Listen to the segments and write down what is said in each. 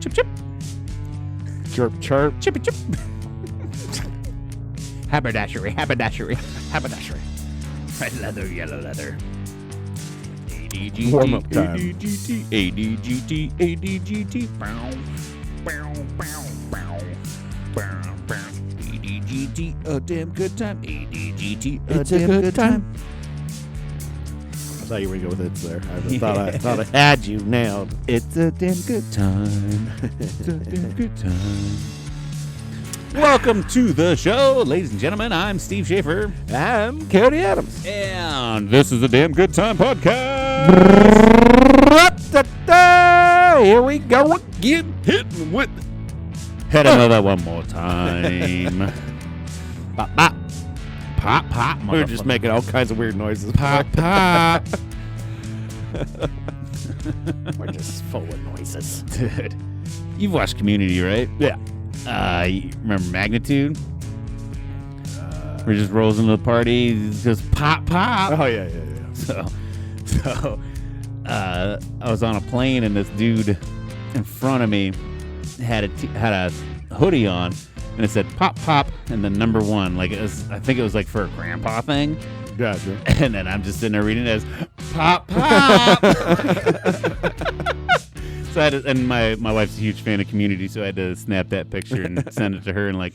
Chip, chip. Chirp, chirp. Chippy, chip. Haberdashery, haberdashery, haberdashery. Red leather, yellow leather. ADGT, Warm-up time. ADGT, ADGT, ADGT. Bow, bow, bow, bow. Bow, bow. ADGT, a damn good time. ADGT, a damn good time. I thought you were going to go with it there. I thought I had you nailed. It's a damn good time. It's a damn good time. Welcome to the show, ladies and gentlemen. I'm Steve Schaefer. I'm Cody Adams. And this is a damn good time podcast. Here we go again. Hitting with. Hit another one more time. Pop, pop. Pop, pop. We were just making all kinds of weird noises. Pop, pop. We're just full of noises. Dude, you've watched Community, right? Yeah. You remember Magnitude? Where he just rolls into the party, just pop, pop. Oh, yeah. So, I was on a plane and this dude in front of me had a hoodie on and it said pop, pop, and then number one. Like I think it was like for a grandpa thing. Gotcha. And then I'm just sitting there reading it as pop, pop. So I had to, and my wife's a huge fan of Community, so I had to snap that picture and send it to her. And like,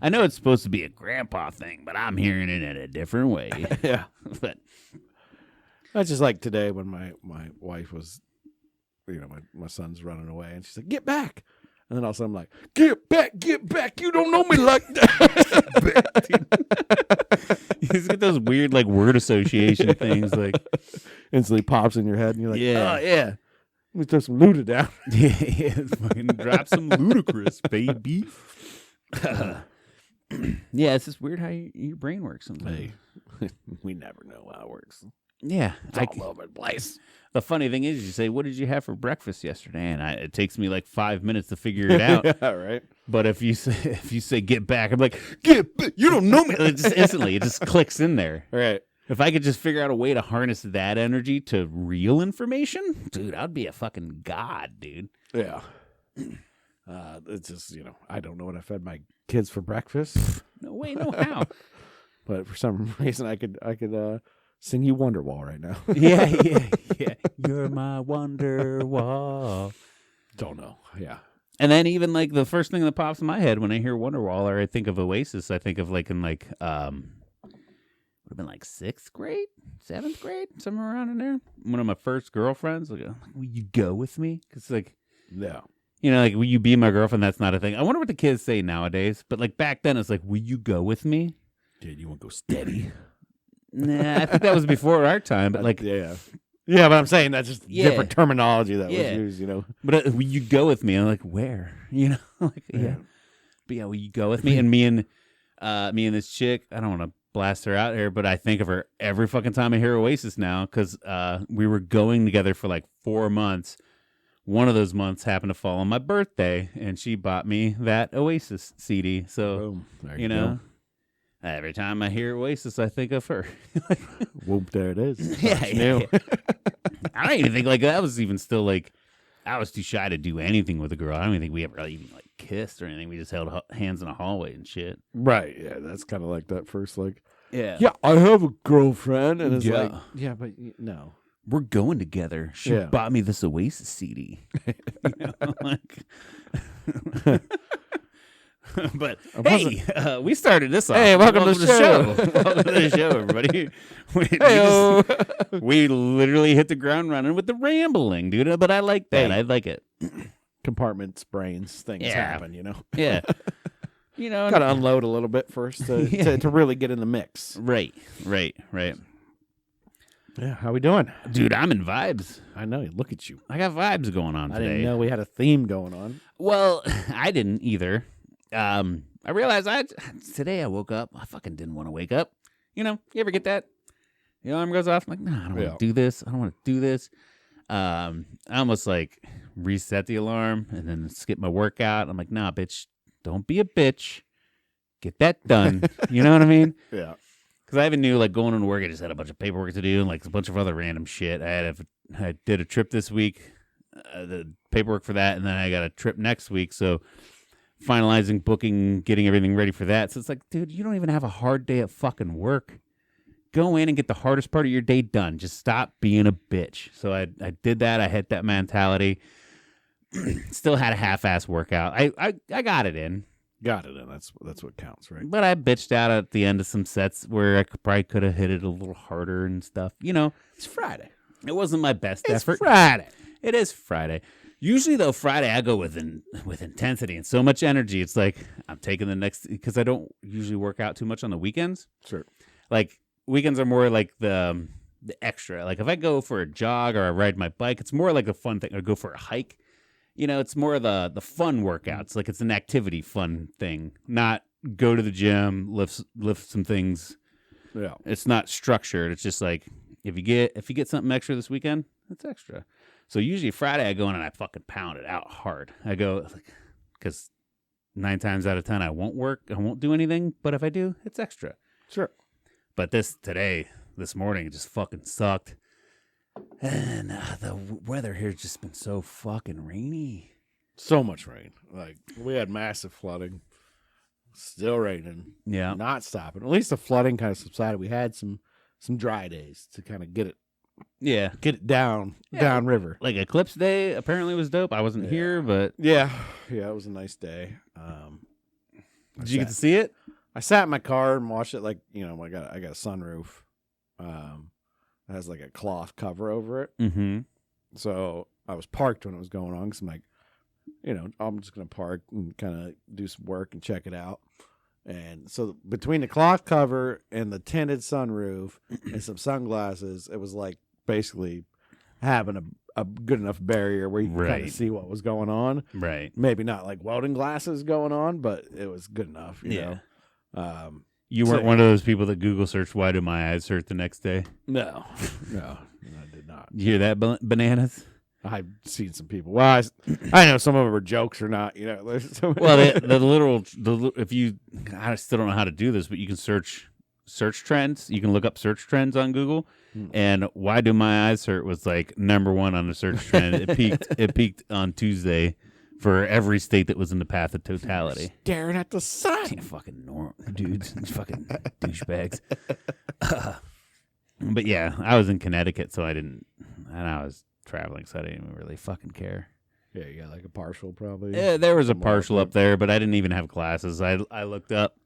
I know it's supposed to be a grandpa thing, but I'm hearing it in a different way. Yeah. But That's just like today when my wife was, my son's running away, and she's like, "Get back!" And then all of a sudden I'm like, get back! You don't know me like that." you just get those weird like word association things, like instantly pops in your head, and you're like, Yeah. "Oh yeah, let me throw some Luda down." yeah, fucking drop some ludicrous, baby. Yeah, it's just weird how your brain works sometimes. Hey, we never know how it works. Yeah, It's all over the place. The funny thing is, you say, "What did you have for breakfast yesterday?" And it takes me like 5 minutes to figure it out. Yeah, right. But if you say "get back," I'm like, "Get back! You don't know me." It just instantly, it just clicks in there. Right. If I could just figure out a way to harness that energy to real information, dude, I'd be a fucking god, dude. Yeah. It's just, I don't know what I fed my kids for breakfast, No way, no how. but for some reason I could sing you Wonderwall right now. yeah. You're my wonder wall. Don't know. Yeah. And then even like the first thing that pops in my head when I hear Wonderwall or I think of Oasis, I think of like in like would have been like 6th grade, 7th grade, somewhere around in there. One of my first girlfriends, like, "Will you go with me?" Because like, Yeah. like, "Will you be my girlfriend?" That's not a thing. I wonder what the kids say nowadays. But like back then, it's like, "Will you go with me?" Dude, you want to go steady? Nah, I think that was before our time. But like, Yeah, but I'm saying that's just Yeah. different terminology that Yeah. was used, But will you go with me? I'm like, where? Like, yeah. But yeah, will you go with me? And me and this chick, I don't want to blast her out here, but I think of her every fucking time I hear Oasis now because we were going together for like 4 months. One of those months happened to fall on my birthday, and she bought me that Oasis CD. So, Boom. There you know, every time I hear Oasis, I think of her. Whoop, there it is. Yeah, That's yeah, new. I don't even think like that was even still like I was too shy to do anything with a girl. I don't even think we ever really even like kissed or anything. We just held hands in a hallway and shit. Right. Yeah, that's kind of like that first, like, Yeah. yeah, I have a girlfriend, and it's Yeah. like, yeah, but no. We're going together. She Yeah. bought me this Oasis CD. But hey, we started this off. Hey, welcome to the show. Welcome to the show, everybody. We literally hit the ground running with the rambling, dude. But I like that. Hey. I like it. Compartments, brains, things Yeah. happen, Yeah. Got to unload a little bit first to really get in the mix. Right. Yeah, how we doing? Dude, I'm in vibes. I know. Look at you. I got vibes going on I today. didn't know we had a theme going on. Well, I didn't either. I realized today I woke up. I fucking didn't want to wake up. You ever get that? The alarm goes off. I'm like, nah, I don't want to do this. I don't want to do this. I almost like reset the alarm and then skip my workout. I'm like, nah, bitch, don't be a bitch. Get that done. You know what I mean? Yeah. Because I even knew, like, going into work, I just had a bunch of paperwork to do and, like, a bunch of other random shit. I did a trip this week the paperwork for that, and then I got a trip next week. So finalizing booking, getting everything ready for that. So it's like, dude, you don't even have a hard day at fucking work. Go in and get the hardest part of your day done. Just stop being a bitch. So I did that. I hit that mentality. Still had a half-ass workout. I got it in. Got it in. That's what counts, right? But I bitched out at the end of some sets where I probably could have hit it a little harder and stuff. You know, It's Friday. it wasn't my best It's effort. Friday. It is Friday. Usually, though, Friday I go with intensity and so much energy. It's like I'm taking the next, because I don't usually work out too much on the weekends. Sure. Like weekends are more like the extra. Like if I go for a jog or I ride my bike, it's more like a fun thing. Or go for a hike. You know, it's more the fun workouts. Like it's an activity fun thing, not go to the gym, lift some things. Yeah. It's not structured. It's just like if you get something extra this weekend, it's extra. So usually Friday I go in and I fucking pound it out hard. I go because 9 times out of 10 I won't work, I won't do anything. But if I do, it's extra. Sure. But this morning, it just fucking sucked. And the weather here's just been so fucking rainy. So much rain. Like we had massive flooding. Still raining. Yeah. Not stopping. At least the flooding kind of subsided. We had some dry days to kind of get it down river. Like Eclipse Day apparently was dope. I wasn't here, but Yeah, it was a nice day. did you get to see it? I sat in my car and watched it. Like, you know, I got a sunroof. It has like a cloth cover over it. Mm-hmm. So I was parked when it was going on because I'm like, you know, I'm just gonna park and kind of do some work and check it out. And so between the cloth cover and the tinted sunroof and some sunglasses, it was like basically having a good enough barrier where you could kind Right. of see what was going on. Right. Maybe not like welding glasses going on, but it was good enough. You know? You So- weren't one of those people that Google searched, why do my eyes hurt the next day? No, I did not. You hear that, bananas? I've seen some people. Well, I know some of them are jokes or not. You know, there's so many- Well, if you, I still don't know how to do this, but you can search trends. You can look up search trends on Google, and why do my eyes hurt was like #1 on the search trend. It peaked on Tuesday for every state that was in the path of totality. staring at the sun. Yeah, fucking dudes, fucking douchebags. But yeah, I was in Connecticut, so and I was traveling, so I didn't even really fucking care. Yeah, you got like a partial probably. Yeah, there was a Somewhere partial up up there, but I didn't even have glasses. I looked up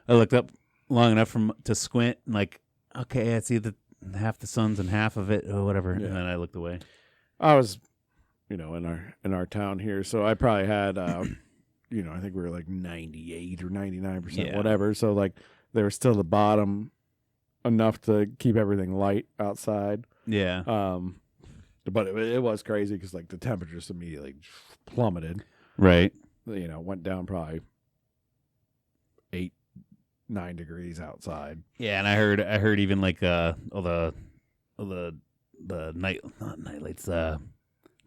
long enough to squint, and like, okay, I see the half the sun's and half of it, or whatever, Yeah. and then I looked away. I was, you know, in our town here, so I probably had, you know, I think we were like 98 or 99%, Yeah. whatever. So like they were still the bottom enough to keep everything light outside. Yeah, But it was crazy because like the temperature just immediately plummeted. right. You know, went down probably 8-9 degrees outside. Yeah, and I heard even like all the not night lights, the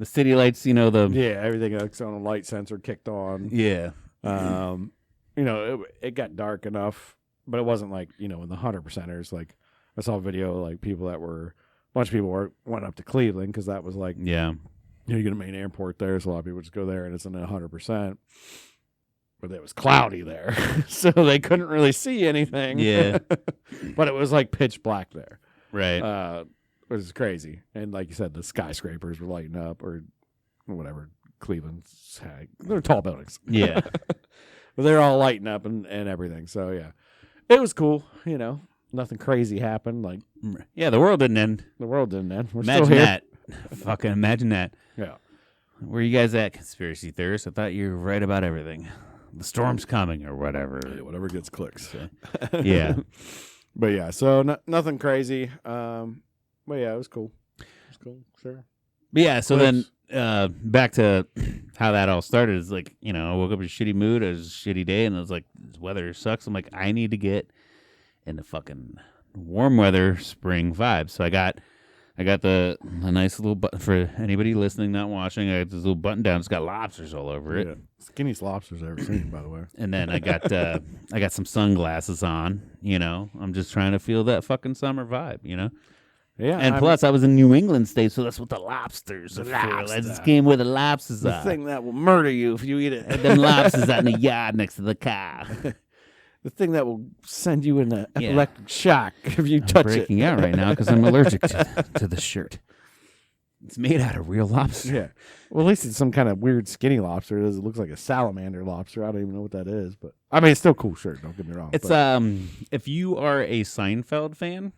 city lights, you know, Yeah, everything that's on a light sensor kicked on. yeah. You know, it got dark enough, but it wasn't like, you know, in the 100%ers. Like I saw a video of, like people a bunch of people went up to Cleveland because that was like, Yeah. you know, you get a main airport there, so a lot of people just go there and it's in 100%. But it was cloudy there, so they couldn't really see anything. Yeah. But it was like pitch black there, Right. which is crazy. And like you said, the skyscrapers were lighting up, or whatever Cleveland's had. They're tall buildings. Yeah. But they're all lighting up and everything. So yeah, it was cool. You know, nothing crazy happened. Like Yeah, the world didn't end. the world didn't end. We're Imagine still here. that. Fucking imagine that. Yeah. Where you guys at, conspiracy theorists? I thought you were right about everything. The storm's coming or whatever. Yeah, whatever gets clicks. Yeah. But yeah, so nothing crazy. But yeah, it was cool. It was cool. Sure. But yeah, so then Close. back to how that all started is like, you know, I woke up in a shitty mood. It was a shitty day, and I was like, this weather sucks. I'm like, I need to get in the fucking warm weather spring vibe. So I got a nice little button for anybody listening, not watching. I got this little button down. It's got lobsters all over it. Yeah. Skinniest lobsters I've ever seen, by the way. And then I got some sunglasses on. You know, I'm just trying to feel that fucking summer vibe. You know. Yeah, And plus, I was in New England state, so that's what the lobsters are for. I lobster. just came where the lobsters the are. thing that will murder you if you eat it. Them lobsters out in the yard next to the car. The thing that will send you in an epileptic shock if you I'm touch breaking it. out right now because I'm allergic to the shirt. It's made out of real lobster. Yeah. Well, at least it's some kind of weird skinny lobster. It looks like a salamander lobster. I don't even know what that is, but I mean, it's still a cool shirt. Don't get me wrong. It's if you are a Seinfeld fan,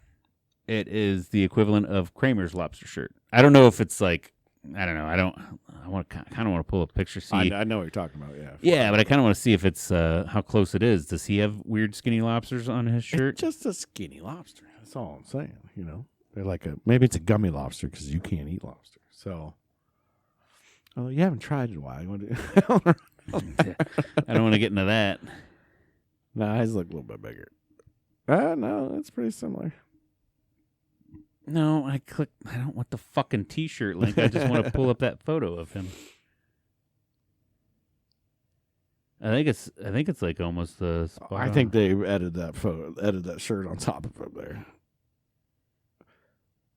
it is the equivalent of Kramer's lobster shirt. I don't know if it's like, I don't know. I want to kind of want to pull a picture. See, I know what you're talking about. Yeah. yeah, but I kind of want to see if it's how close it is. Does he have weird skinny lobsters on his shirt? It's just a skinny lobster. That's all I'm saying. You know, they're like maybe it's a gummy lobster because you can't eat lobster. So, oh, you haven't tried it in a while. You want to? I don't want to get into that. Nah, his look a little bit bigger. No, that's pretty similar. No, I don't want the fucking T-shirt link. I just want to pull up that photo of him. I think it's like almost the. I think they edited that shirt on top of it there.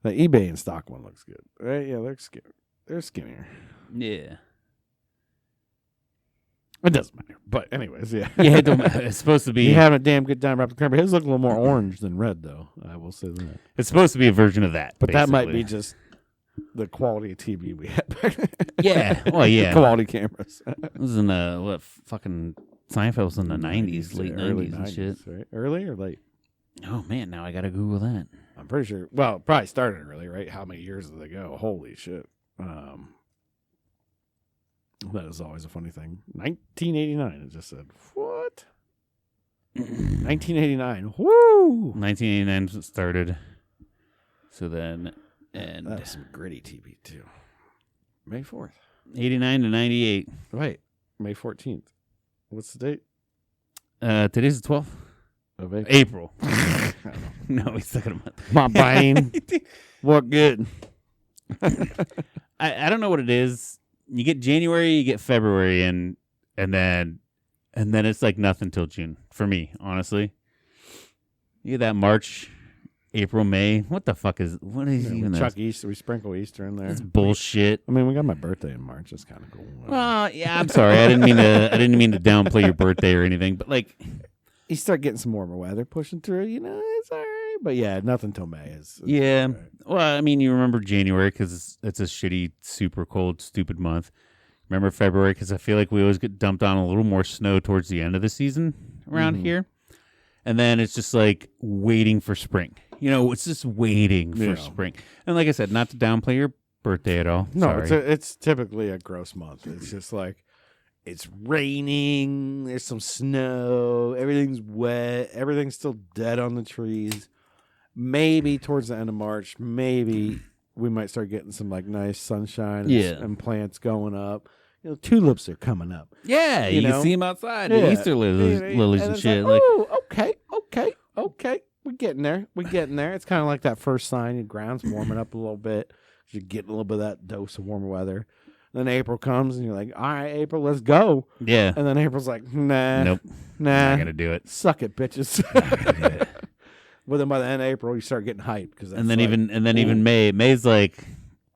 The eBay and stock one looks good, right? Yeah, they're skinnier. Yeah. It doesn't matter, but anyways, yeah. Yeah, it don't matter. It's supposed to be. You having a damn good time wrapping the camera. His look a little more orange than red, though. I will say that. It's supposed to be a version of that, but basically. that might be just the quality of TV we had back then. Yeah, well, yeah. Quality cameras. It was in the fucking Seinfeld was in the 90s, late 90s and shit. Right? Early or late? Oh man, now I gotta Google that. I'm pretty sure. Well, it probably started early, right? How many years did they go? Holy shit! That is always a funny thing. 1989. It just said what? 1989. Woo! 1989 started. So then, and that was some gritty TV too. May 4th. 89 to 98. Wait, May 14th. What's the date? Today's the 12th of April. April. No, he's stuck in a month. My brain. What good? I don't know what it is. You get January, you get February, and then it's like nothing till June for me, honestly. You get that March, April, May. What the fuck is even that? Chuck Easter. We sprinkle Easter in there. It's bullshit. I mean, we got my birthday in March. That's kind of cool. Well, yeah, I'm sorry. I didn't mean to downplay your birthday or anything, but like, you start getting some warmer weather pushing through. You know, it's all right. But yeah, nothing till May is. Yeah. Right. Well, I mean, you remember January because it's a shitty, super cold, stupid month. Remember February because I feel like we always get dumped on a little more snow towards the end of the season around here. And then it's just like waiting for spring. You know, it's just waiting for spring. And like I said, not to downplay your birthday at all. No, it's typically a gross month. It's just like it's raining. There's some snow. Everything's wet. Everything's still dead on the trees. Maybe towards the end of March, maybe we might start getting some like nice sunshine and plants going up. You know, tulips are coming up. Yeah, you can see them outside. The Easter lilies and shit. Like, oh, okay. We're getting there. It's kind of like that first sign. The ground's warming up a little bit. You're getting a little bit of that dose of warmer weather. Then April comes and you're like, all right, April, let's go. Yeah. And then April's like, nah. Nope. Nah. Not gonna do it. Suck it, bitches. But then by the end of April, you start getting hyped even May's like,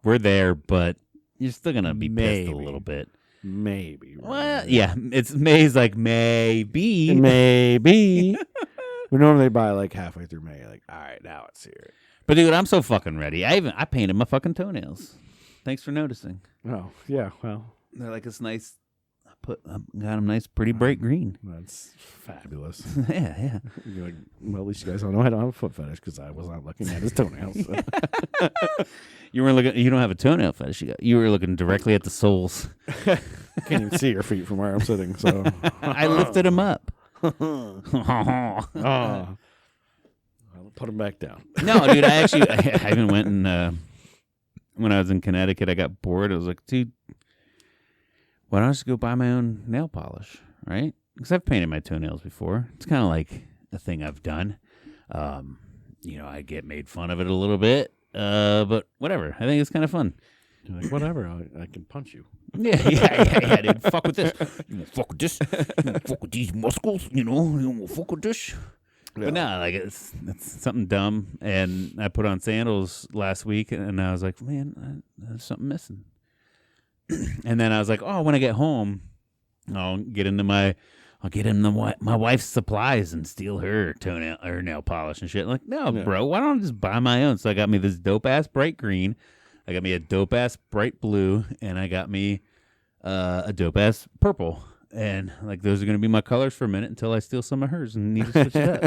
we're there, but you're still gonna be pissed a little bit. Maybe. Right? Well, yeah, it's May's like maybe. We normally buy like halfway through May. Like, all right, now it's here. But dude, I'm so fucking ready. I painted my fucking toenails. Thanks for noticing. Oh yeah, well, they're like this nice. I got them nice, pretty bright green. That's fabulous. Yeah. You're like, well, at least you guys don't know I don't have a foot fetish because I was not looking at his toenails. So. You weren't looking. You don't have a toenail fetish. You were looking directly at the soles. Can't even see your feet from where I'm sitting. So I lifted them up. I'll put them back down. No, dude. I even went and when I was in Connecticut, I got bored. I was like, dude, why don't I just go buy my own nail polish, right? Because I've painted my toenails before. It's kind of like a thing I've done. I get made fun of it a little bit, but whatever. I think it's kind of fun. You're like, whatever, I can punch you. Yeah, dude. Fuck with this. You won't fuck with this. You won't fuck with these muscles, you won't fuck with this. But no, like it's something dumb. And I put on sandals last week, and I was like, man, there's something missing. And then I was like, oh, when I get home, I'll get into my wife's supplies and steal her toenail or nail polish and shit. Like, no, bro, why don't I just buy my own? So I got me this dope ass bright green, I got me a dope ass bright blue, and I got me a dope ass purple. And like those are going to be my colors for a minute until I steal some of hers and need to switch it up.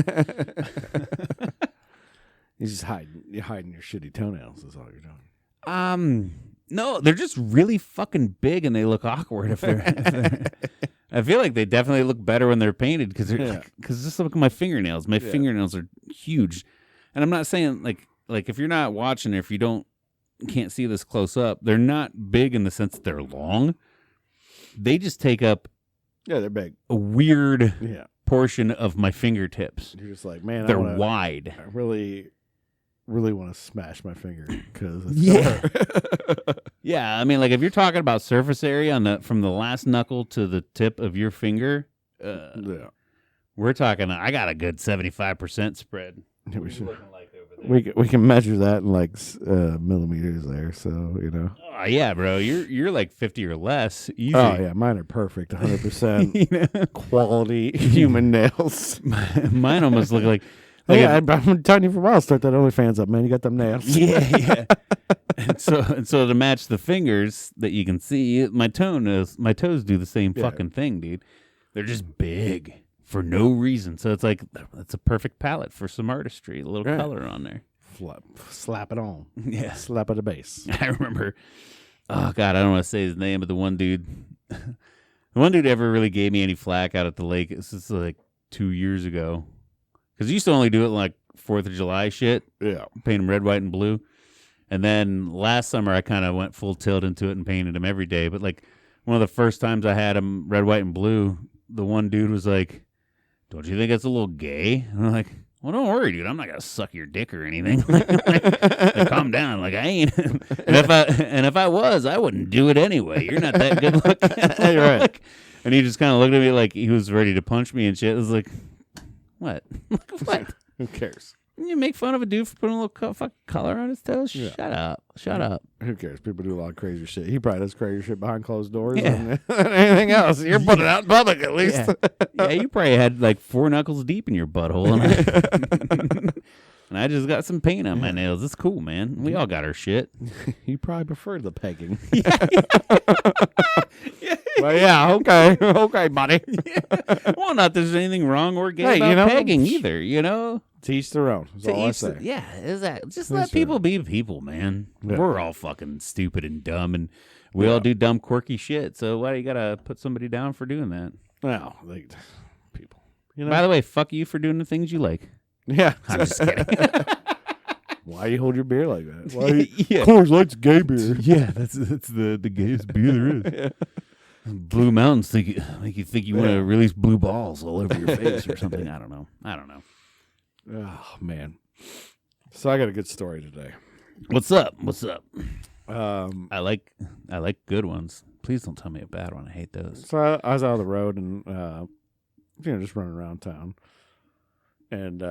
You're just hiding. You're hiding your shitty toenails. Is all you're doing. No, they're just really fucking big and they look awkward if they're. I feel like they definitely look better when they're painted because just look at my fingernails. My fingernails are huge, and I'm not saying like if you're not watching, if you can't see this close up, they're not big in the sense that they're long. They just take up. Yeah, they're big. A weird portion of my fingertips. You're just like, man, they're wide. I really want to smash my finger because yeah. I mean, like if you're talking about surface area from the last knuckle to the tip of your finger, we're talking. I got a good 75% spread. Yeah, we can measure that in like millimeters there, so you know. Oh yeah, bro, you're like 50 or less. Easy. Oh yeah, mine are perfect, 100% quality human nails. Mine almost look like. I've been telling you for a while. Start that OnlyFans up, man. You got them nails. Yeah. and so to match the fingers that you can see, my toes do the same fucking thing, dude. They're just big. For no reason. So it's like, it's a perfect palette for some artistry. A little color on there. Slap it on. Yeah. Slap at the base. I remember, oh God, I don't want to say his name, but the one dude ever really gave me any flack out at the lake. This is like 2 years ago. Because he used to only do it like 4th of July shit. Yeah. Paint him red, white, and blue. And then last summer, I kind of went full tilt into it and painted him every day. But like one of the first times I had him red, white, and blue, the one dude was like, don't you think it's a little gay? And I'm like, well, don't worry, dude. I'm not gonna suck your dick or anything. like, calm down. Like I ain't. and if I was, I wouldn't do it anyway. You're not that good looking. You're right. Like, and he just kind of looked at me like he was ready to punch me and shit. It was like, what? What? Who cares? You make fun of a dude for putting a little fucking color on his toes? Yeah. Shut up. Who cares? People do a lot of crazy shit. He probably does crazy shit behind closed doors and anything else. You're putting it out in public at least. Yeah, you probably had like 4 knuckles deep in your butthole. And I just got some paint on my nails. It's cool, man. We all got our shit. You probably prefer the pegging. Yeah. Well, yeah, okay. Okay, buddy. Well, not there's anything wrong or gay about pegging either, you know? Teach their own. That's all I say. Yeah, exactly. Just let people be people, man. Yeah. We're all fucking stupid and dumb, and we all do dumb, quirky shit. So why do you gotta put somebody down for doing that? Well, people. You know? By the way, fuck you for doing the things you like. Yeah, I'm just kidding. Why you hold your beer like that? Coors Light's gay beer. Yeah, that's the gayest beer there is. Yeah. Blue Mountains make you think you want to release blue balls all over your face or something. I don't know. Oh man. So I got a good story today. What's up? I like good ones. Please don't tell me a bad one. I hate those. So I was out on the road and just running around town, and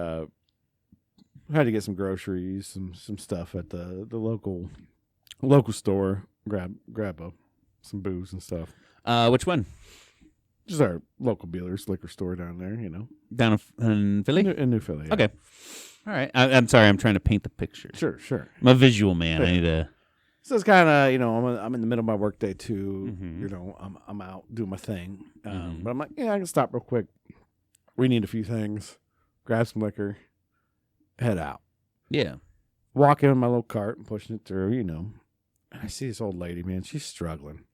had to get some groceries, some stuff at the local store. Grab some booze and stuff. Which one? Just our local Beeler's liquor store down there, you know. Down in Philly? In New Philly, yeah. Okay. All right. I'm sorry. I'm trying to paint the picture. Sure. I'm a visual man. Yeah. I need to... So it's kind of, I'm in the middle of my workday too. Mm-hmm. I'm out doing my thing. But I'm like, I can stop real quick. We need a few things. Grab some liquor. Head out. Yeah. Walk in with my little cart and pushing it through, And I see this old lady, man. She's struggling.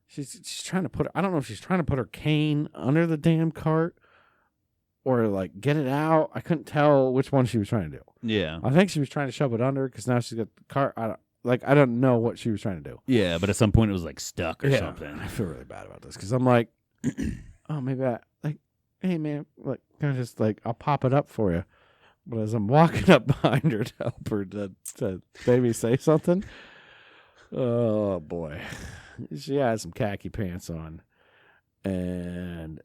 She's trying to I don't know if she's trying to put her cane under the damn cart or like get it out. I couldn't tell which one she was trying to do. Yeah. I think she was trying to shove it under because now she's got the cart. I don't know what she was trying to do. Yeah, but at some point it was like stuck or something. I feel really bad about this because I'm like, oh, maybe hey man, like kind of just like I'll pop it up for you. But as I'm walking up behind her to help her to maybe say something, oh boy. She had some khaki pants on, and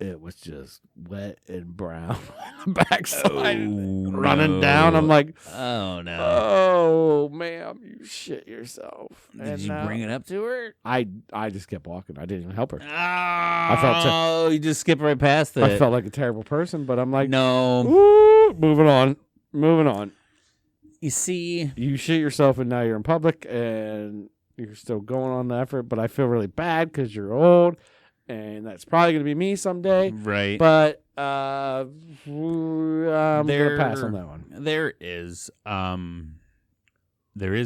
it was just wet and brown on the backside, Oh, running down. I'm like, oh no! oh, ma'am, you shit yourself. Did you bring it up to her? I just kept walking. I didn't even help her. Oh, you just skipped right past it. I felt like a terrible person, but I'm like, no. Ooh, moving on. You see, You shit yourself, and now you're in public, and you're still going on the effort. But I feel really bad because you're old, and that's probably going to be me someday. right? But I'm going to pass on that one. There is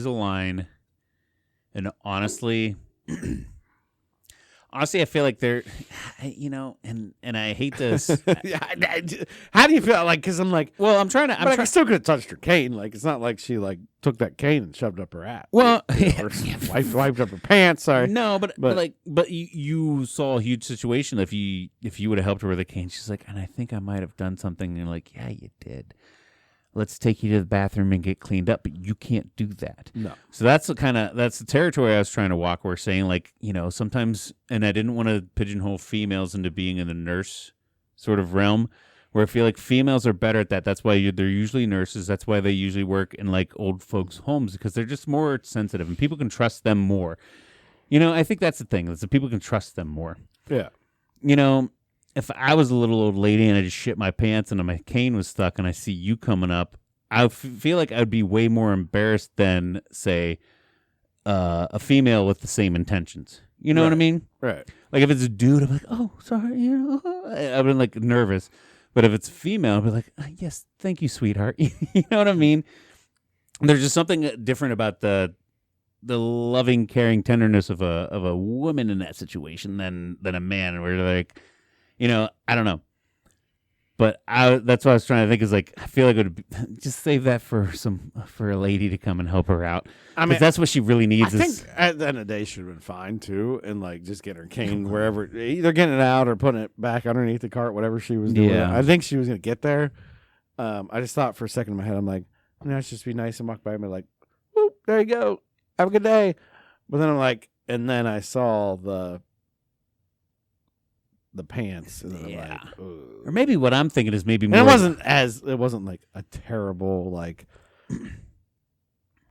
a line, and honestly, I feel like there, and I hate this. How do you feel? Like, because I'm like, Well, I still could have touched her cane. Like, it's not like she like took that cane and shoved it up her ass. Well, or wiped up her pants. Sorry. No, but you saw a huge situation. If you would have helped her with a cane, she's like, and I think I might have done something. And you're like, yeah, you did. Let's take you to the bathroom and get cleaned up, but you can't do that. No. So that's the territory I was trying to walk. We're saying, like, sometimes, and I didn't want to pigeonhole females into being in the nurse sort of realm, where I feel like females are better at that. That's why they're usually nurses. That's why they usually work in like old folks' homes, because they're just more sensitive and people can trust them more. I think that's the thing, is that people can trust them more. Yeah. If I was a little old lady and I just shit my pants and my cane was stuck and I see you coming up, I feel like I'd be way more embarrassed than, say, a female with the same intentions. You know what I mean? Right. Like if it's a dude, I'm like, oh, sorry. I've been like nervous. But if it's female, I'll be like, yes, thank you, sweetheart. You know what I mean? There's just something different about the loving, caring tenderness of a woman in that situation than a man, where they're like, I don't know. But that's what I was trying to think, is like, I feel like it would just save that for a lady to come and help her out. I mean, that's what she really needs. I think at the end of the day, she would have been fine too, and like just get her cane wherever, either getting it out or putting it back underneath the cart, whatever she was doing. Yeah. I think she was gonna get there. I just thought for a second in my head, I'm like, let's just be nice and walk by and be like, whoop, there you go, have a good day. But then I'm like, and then I saw the pants, and then I'm like, ugh. Or maybe what I'm thinking is maybe more. And it wasn't like a terrible like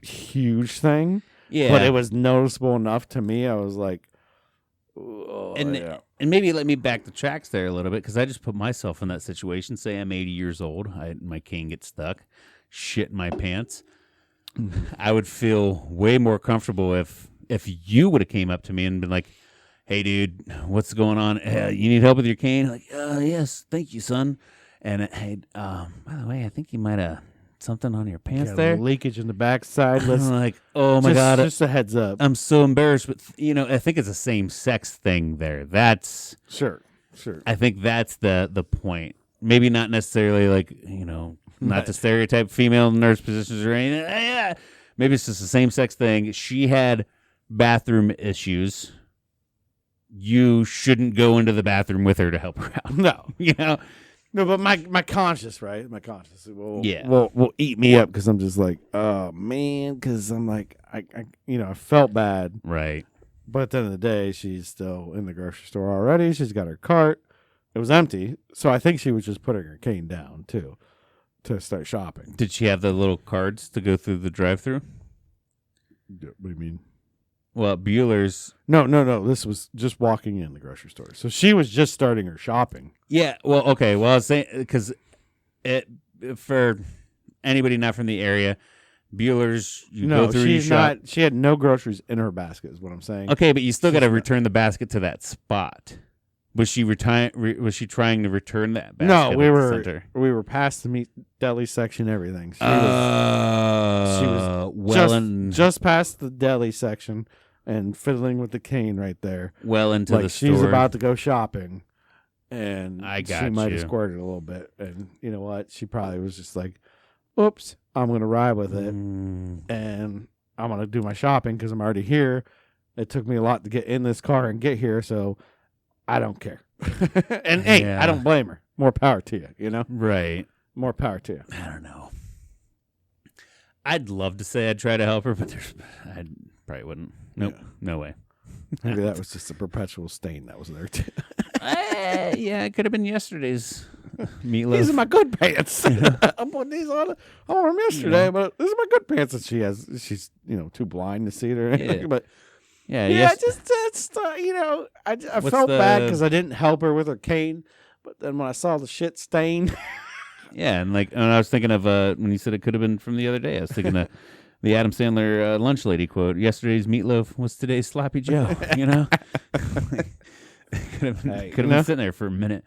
huge thing. Yeah, but it was noticeable enough to me. I was like, oh, and maybe let me back the tracks there a little bit, because I just put myself in that situation. Say I'm 80 years old, my cane gets stuck, shit in my pants. I would feel way more comfortable if you would have came up to me and been like, hey, dude, what's going on? You need help with your cane? Like, yes, thank you, son. And hey, by the way, I think you might have something on your pants there. Leakage in the backside. I'm like, oh my God. Just a heads up. I'm so embarrassed. But, I think it's a same-sex thing there. That's... Sure. I think that's the point. Maybe not necessarily like, not to stereotype female nurse positions or anything. Yeah. Maybe it's just a same-sex thing. She had bathroom issues. You shouldn't go into the bathroom with her to help her out. No. No, but my conscience, right? My conscience will eat me up, because I'm just like, oh man, because I'm like, I felt bad. Right. But at the end of the day, she's still in the grocery store already. She's got her cart. It was empty, so I think she was just putting her cane down too to start shopping. Did she have the little cards to go through the drive-thru? What do you mean? Well, Bueller's... No. This was just walking in the grocery store. So she was just starting her shopping. Yeah, well, okay. Well, I was saying, because for anybody not from the area, Bueller's, go through your shop. She had no groceries in her basket, is what I'm saying. Okay, but you still got to return the basket to that spot. Was she trying to return that basket? No, we were past the meat deli section, everything. She was just past the deli section and fiddling with the cane right there. Well into the store. She's about to go shopping, and she might have squirted a little bit. And you know what? She probably was just like, oops, I'm going to ride with it, and I'm going to do my shopping because I'm already here. It took me a lot to get in this car and get here, so I don't care. And hey, I don't blame her. More power to you, Right. More power to you. I don't know. I'd love to say I'd try to help her, but I probably wouldn't. Nope. Yeah. No way. Maybe that was just a perpetual stain that was there too. Yeah, it could have been yesterday's meatloaf. These are my good pants. I put these on. I wore them yesterday, but these are my good pants. And she's too blind to see it or anything. Yeah. But yeah. I felt bad because I didn't help her with her cane. But then when I saw the shit stain, yeah, and I was thinking of when you said it could have been from the other day. I was thinking of the Adam Sandler lunch lady quote: "Yesterday's meatloaf was today's sloppy Joe." You know, could have been sitting there for a minute.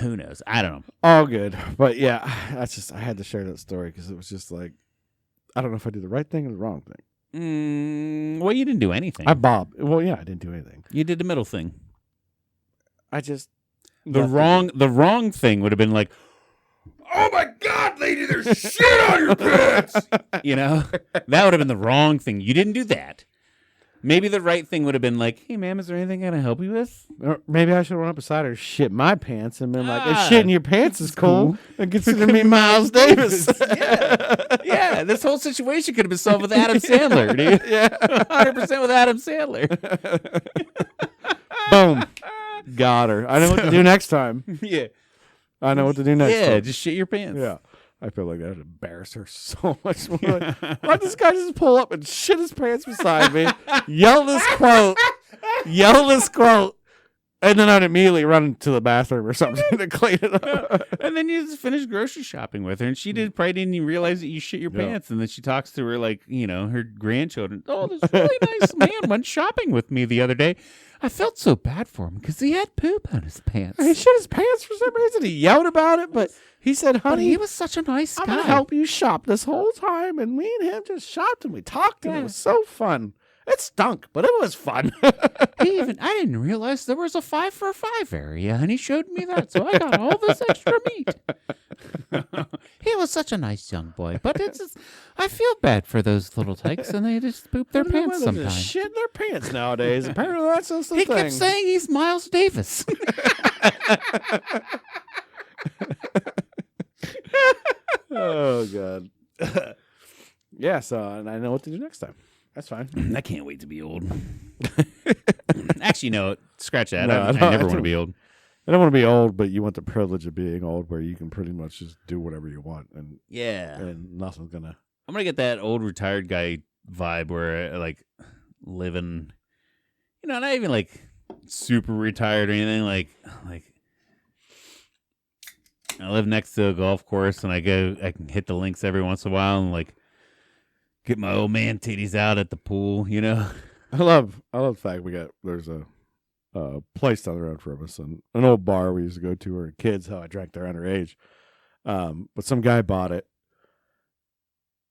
Who knows? I don't know. All good, but yeah, I had to share that story because it was just like, I don't know if I did the right thing or the wrong thing. Well, you didn't do anything. I bobbed. Well, yeah, I didn't do anything. You did the middle thing. I just the wrong thing would have been like, "Oh my God, lady, there's shit on your pants." You know, that would have been the wrong thing. You didn't do that. Maybe the right thing would have been like, "Hey, ma'am, is there anything I can help you with?" Or maybe I should have run up beside her, shit my pants, and been like, "Shit in your pants is cool." And consider me Miles Davis. Yeah, this whole situation could have been solved with Adam Sandler, dude. Yeah, 100% with Adam Sandler. Boom, got her. I know what to do next time. Yeah, I know what to do next time. Yeah, just shit your pants. Yeah. I feel like that would embarrass her so much more. Like, why'd this guy just pull up and shit his pants beside me, yell this quote, and then I'd immediately run to the bathroom or something to clean it up. And then you just finish grocery shopping with her, and she probably didn't even realize that you shit your pants. And then she talks to her like, her grandchildren. "Oh, this really nice man went shopping with me the other day. I felt so bad for him because he had poop on his pants. He shit his pants for some reason. He yelled about it, but he said, "Honey, he was such a nice guy. I'm going to help you shop this whole time." And me and him just shopped and we talked, and it was so fun. It stunk, but it was fun. I didn't realize there was a 5 for $5 area, and he showed me that, so I got all this extra meat. He was such a nice young boy, but I feel bad for those little tykes, and they just poop their pants sometimes. Shit in their pants nowadays. Apparently, that's just the thing. He kept saying he's Miles Davis. Oh God. Yeah. So, and I know what to do next time. That's fine. I can't wait to be old. Actually, no, scratch that. No, I never want to be old. I don't want to be old, but you want the privilege of being old where you can pretty much just do whatever you want. And nothing's going to. I'm going to get that old retired guy vibe where I like living, not even like super retired or anything. Like I live next to a golf course and I can hit the links every once in a while and like get my old man titties out at the pool, I love the fact there's a place down the road from us, and an old bar we used to go to where kids, how I drank their underage. But some guy bought it,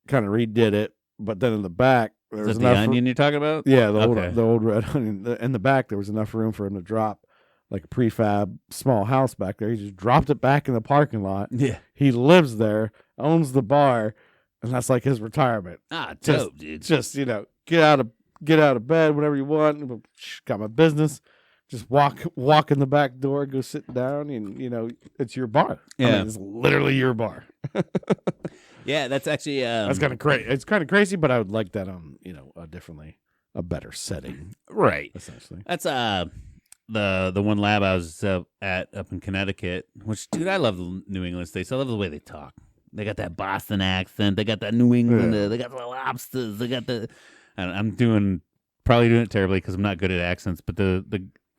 kind of redid it, but then in the back there was enough. The onion you're talking about? Yeah, the old red onion. In the back there was enough room for him to drop like a prefab small house back there. He just dropped it back in the parking lot. Yeah, he lives there, owns the bar. And that's like his retirement. Dope, dude. Just, get out of bed whenever you want. Got my business. Just walk in the back door, go sit down, and it's your bar. Yeah, it's literally your bar. Yeah, that's actually that's kind of crazy. It's kind of crazy, but I would like that on a better setting, right? Essentially, that's the one lab I was at up in Connecticut. Which, dude, I love the New England states. I love the way they talk. They got that Boston accent. They got that New England. They got the lobsters. They got the. I'm probably doing it terribly because I'm not good at accents. But there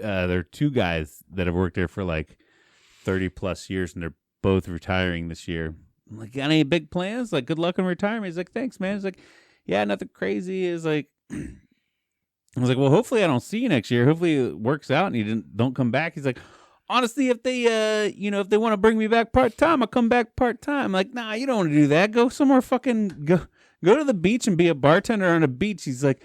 are two guys that have worked there for like 30 plus years, and they're both retiring this year. I'm like, got any big plans? Like, good luck in retirement. He's like, thanks, man. He's like, yeah, nothing crazy. Is like, I was like, well, hopefully I don't see you next year. Hopefully it works out and you don't come back. He's like, honestly, if they if they want to bring me back part-time, I'll come back part-time. I'm like, nah, you don't want to do that. Go somewhere fucking go to the beach and be a bartender on a beach. He's like,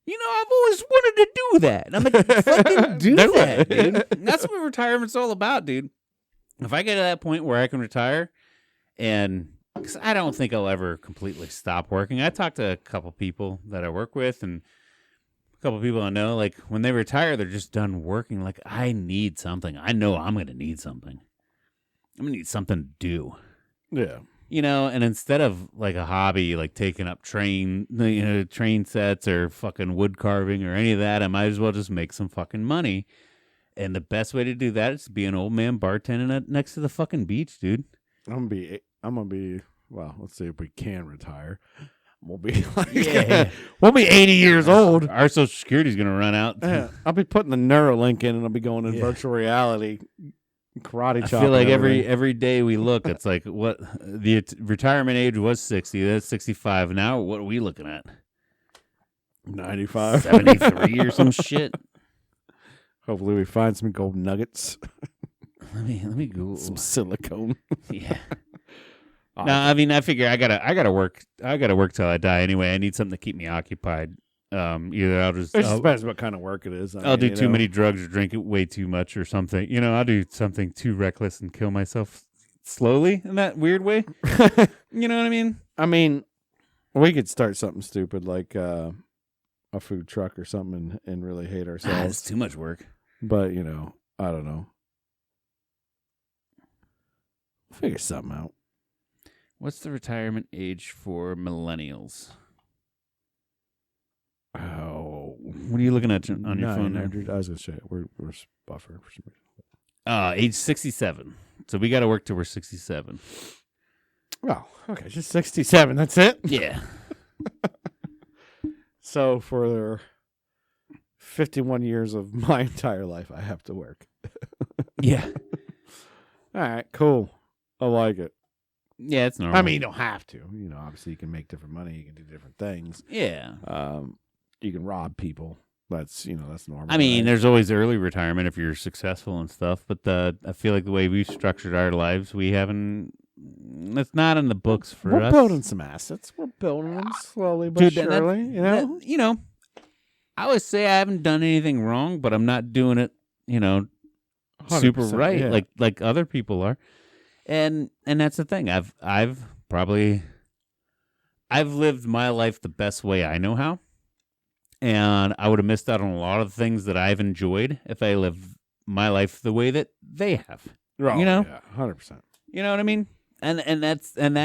I've always wanted to do that. And I'm like, fucking do that, dude. And that's what retirement's all about, dude. If I get to that point where I can retire, and because I don't think I'll ever completely stop working. I talked to a couple people that I work with and a couple people I know, like when they retire, they're just done working. Like, I need something. I know I'm going to need something. I'm going to need something to do. Yeah. And instead of like a hobby, like taking up train sets or fucking wood carving or any of that, I might as well just make some fucking money And the best way to do that is to be an old man bartending next to the fucking beach, dude. I'm gonna be. Well, let's see if we can retire. We'll be like, we'll be 80 years old. Our Social Security's gonna run out. I'll be putting the Neuralink in, and I'll be going in virtual reality, karate chop. I feel like every day we look, it's like what the retirement age was 60. That's 65. Now what are we looking at? 95, 73 or some shit. Hopefully, we find some gold nuggets. Let me Google some silicone. Yeah. No, I mean, I figure I gotta work. I gotta work till I die anyway. I need something to keep me occupied. Either It just depends what kind of work it is. I'll do too many drugs or drink it way too much or something. I'll do something too reckless and kill myself slowly in that weird way. You know what I mean? I mean, we could start something stupid like a food truck or something and really hate ourselves. It's too much work. But, I don't know. Figure something out. What's the retirement age for millennials? Oh, what are you looking at on your phone? I was going to say we're buffer for some reason. Age 67. So we got to work till we're 67. Oh, okay, just 67. That's it. Yeah. So for 51 years of my entire life, I have to work. Yeah. All right, cool. I like it. Yeah, it's normal. I mean, you don't have to. Obviously, you can make different money. You can do different things. Yeah. You can rob people. That's normal. I mean, there's always early retirement if you're successful and stuff. But I feel like the way we've structured our lives, we haven't. It's not in the books for us. We're building some assets. We're building them slowly but surely. I always say I haven't done anything wrong, but I'm not doing it. Super right, yeah. like other people are. And that's the thing. I've lived my life the best way I know how. And I would have missed out on a lot of things that I've enjoyed if I lived my life the way that they have. Oh, yeah, 100%. You know what I mean? And that's at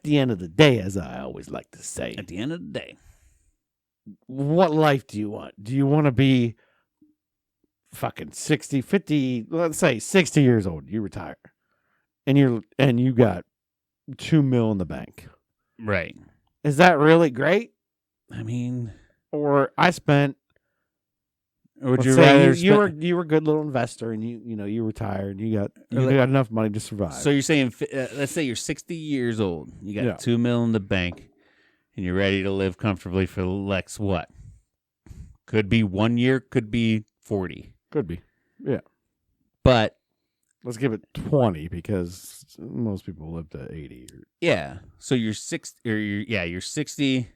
the end of the day, as I always like to say, at the end of the day, what life do you want? Do you want to be fucking 60, 50, let's say 60 years old, you retire, and you got $2 million in the bank. Right. Is that really great? I mean, or I spent. Or would you rather you were a good little investor, and you retired. You got enough money to survive. So you're saying, let's say you're 60 years old, you got $2 million in the bank, and you're ready to live comfortably for the next what? Could be 1 year, could be 40. Could be, yeah. But let's give it 20 because most people live to 80. Yeah. So you're 60, you're 60.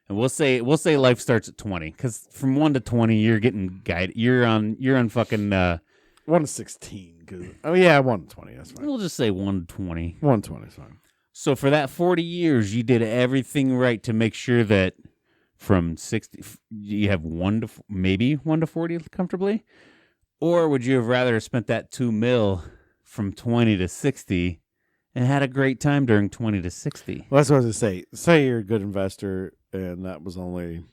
And we'll say life starts at 20 because from 1 to 20 you're getting guided. You're on fucking 1 to 16. 1 to 20. That's fine. We'll just say 1 to 20. 1 to 20 is fine. So for that 40 years, you did everything right to make sure that from 60 you have 1 to 40 comfortably, or would you have rather spent that $2 million from 20 to 60? And had a great time during 20 to 60. Well, that's what I was going to say. Say you're a good investor, and that was only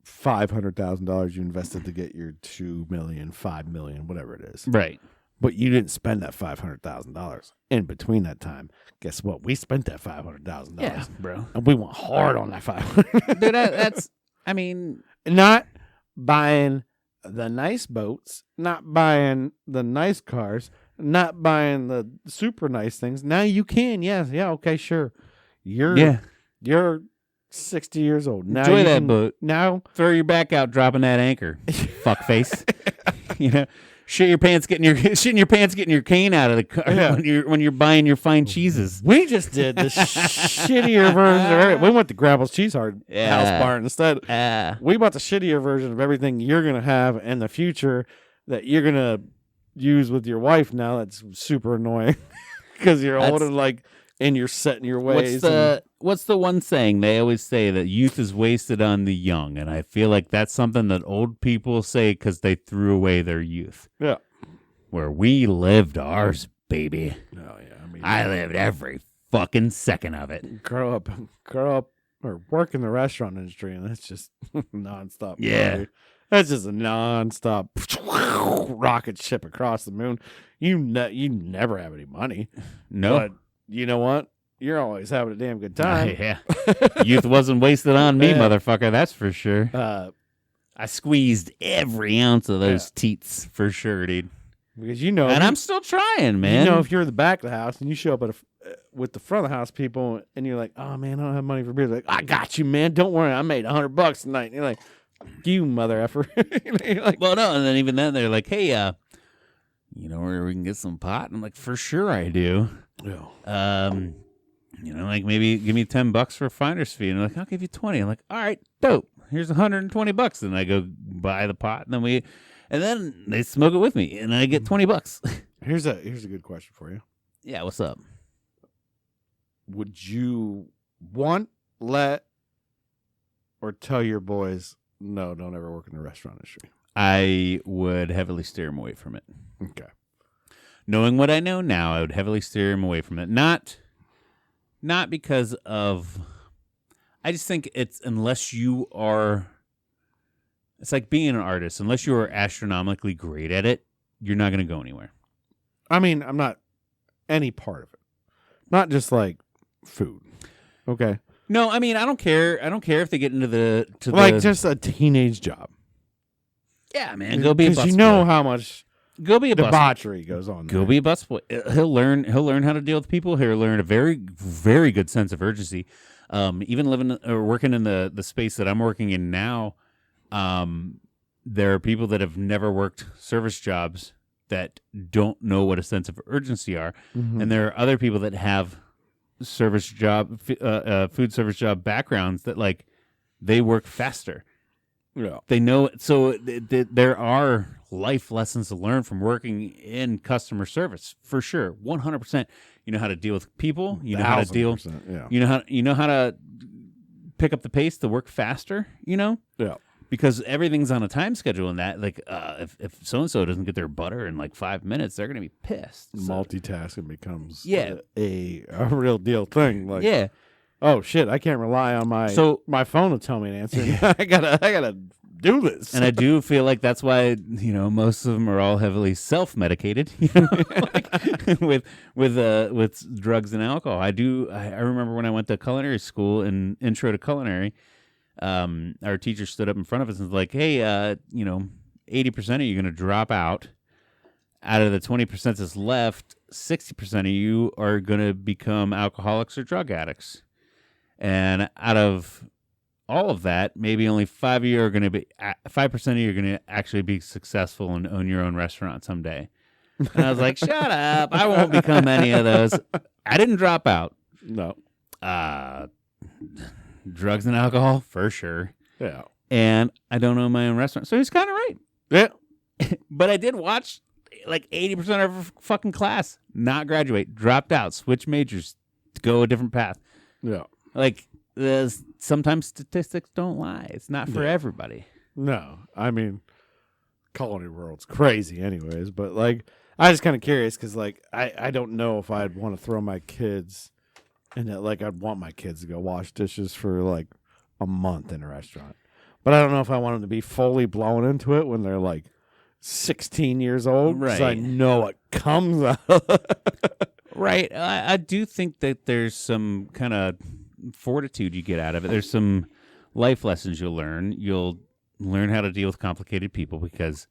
$500,000 you invested to get your $2 million, $5 million, whatever it is. Right. But you didn't spend that $500,000 in between that time. Guess what? We spent that $500,000. Yeah, bro. And we went hard on that $500,000. Dude, that's, I mean. Not buying the nice boats, not buying the nice cars, not buying the super nice things. Now you can. Yeah, okay, sure. You're 60 years old. Now enjoy that boat. Now throw your back out dropping that anchor. Fuckface. Shit your pants getting your cane out of the car when you're buying your fine cheeses. We just did the shittier version of everything. We went to Gravel's Cheese House Barn instead. We bought the shittier version of everything you're gonna have in the future that you're gonna use with your wife now. That's super annoying because you're old and you're set in your ways. What's the one saying they always say, that youth is wasted on the young? And I feel like that's something that old people say because they threw away their youth. Yeah. Where we lived ours, baby. Oh yeah. I lived every fucking second of it. Grow up or work in the restaurant industry, and that's just nonstop. Yeah. Party. That's just a nonstop rocket ship across the moon. You never have any money. No. But you know what? You're always having a damn good time. Yeah. Youth wasn't wasted on me, motherfucker. That's for sure. I squeezed every ounce of those teats for sure, dude. Because and I'm still trying, man. You know, if you're in the back of the house and you show up with the front of the house people and you're like, oh, man, I don't have money for beer. They're like, I got you, man. Don't worry. I made $100 tonight. And you're like, you mother effer. Like, well, no. And then even then they're like, hey, you know where we can get some pot? And I'm like, for sure I do. Yeah. You know, like maybe give me $10 for a finder's fee. And they're like, I'll give you 20. I'm like, all right, dope. Here's $120. And I go buy the pot, and then they smoke it with me, and I get $20. Here's a good question for you. Yeah, what's up? Would you want, let, or tell your boys, no, don't ever work in the restaurant industry? I would heavily steer them away from it. Okay. Knowing what I know now, I would heavily steer them away from it. Not because of, I just think it's unless you are, it's like being an artist. Unless you are astronomically great at it, you're not going to go anywhere. I mean, I'm not any part of it. Not just like food. Okay. No, I mean, I don't care. I don't care if they get into just a teenage job. Yeah, man. Go be a busboy. Because you know how much go be a debauchery goes on there. Go be a busboy. He'll learn how to deal with people. He'll learn a very, very good sense of urgency. Even living or working in the space that I'm working in now, there are people that have never worked service jobs that don't know what a sense of urgency are. Mm-hmm. And there are other people that have food service job backgrounds that like they work faster. Yeah. They know. So there are life lessons to learn from working in customer service for sure. 100%. You know how to deal with people. You know how to deal. Yeah. You know how to pick up the pace to work faster. You know. Yeah. Because everything's on a time schedule, and that like if so and so doesn't get their butter in like 5 minutes, they're gonna be pissed. So. Multitasking becomes a real deal thing. Like oh shit, I can't rely on my phone to tell me an answer. I gotta do this. And I do feel like that's why, you know, most of them are all heavily self-medicated, you know, like with drugs and alcohol. I remember when I went to culinary school in Intro to Culinary, our teacher stood up in front of us and was like, hey, 80% of you are going to drop out. Out of the 20% that's left, 60% of you are going to become alcoholics or drug addicts. And out of all of that, maybe only 5% of you are going to actually be successful and own your own restaurant someday. And I was like, shut up. I won't become any of those. I didn't drop out. No. Drugs and alcohol, for sure. Yeah. And I don't own my own restaurant. So he's kind of right. Yeah. But I did watch like 80% of her fucking class not graduate, dropped out, switch majors to go a different path. Yeah. Like, sometimes statistics don't lie. It's not for everybody. No. I mean, culinary world's crazy anyways. But, like, I was kind of curious because, like, I don't know if I'd want to throw my kids in it. Like, I'd want my kids to go wash dishes for, like, a month in a restaurant. But I don't know if I want them to be fully blown into it when they're, like, 16 years old. Right. Because I know what comes out. Right. I do think that there's some kind of fortitude you get out of it. There's some life lessons you'll learn. You'll learn how to deal with complicated people because,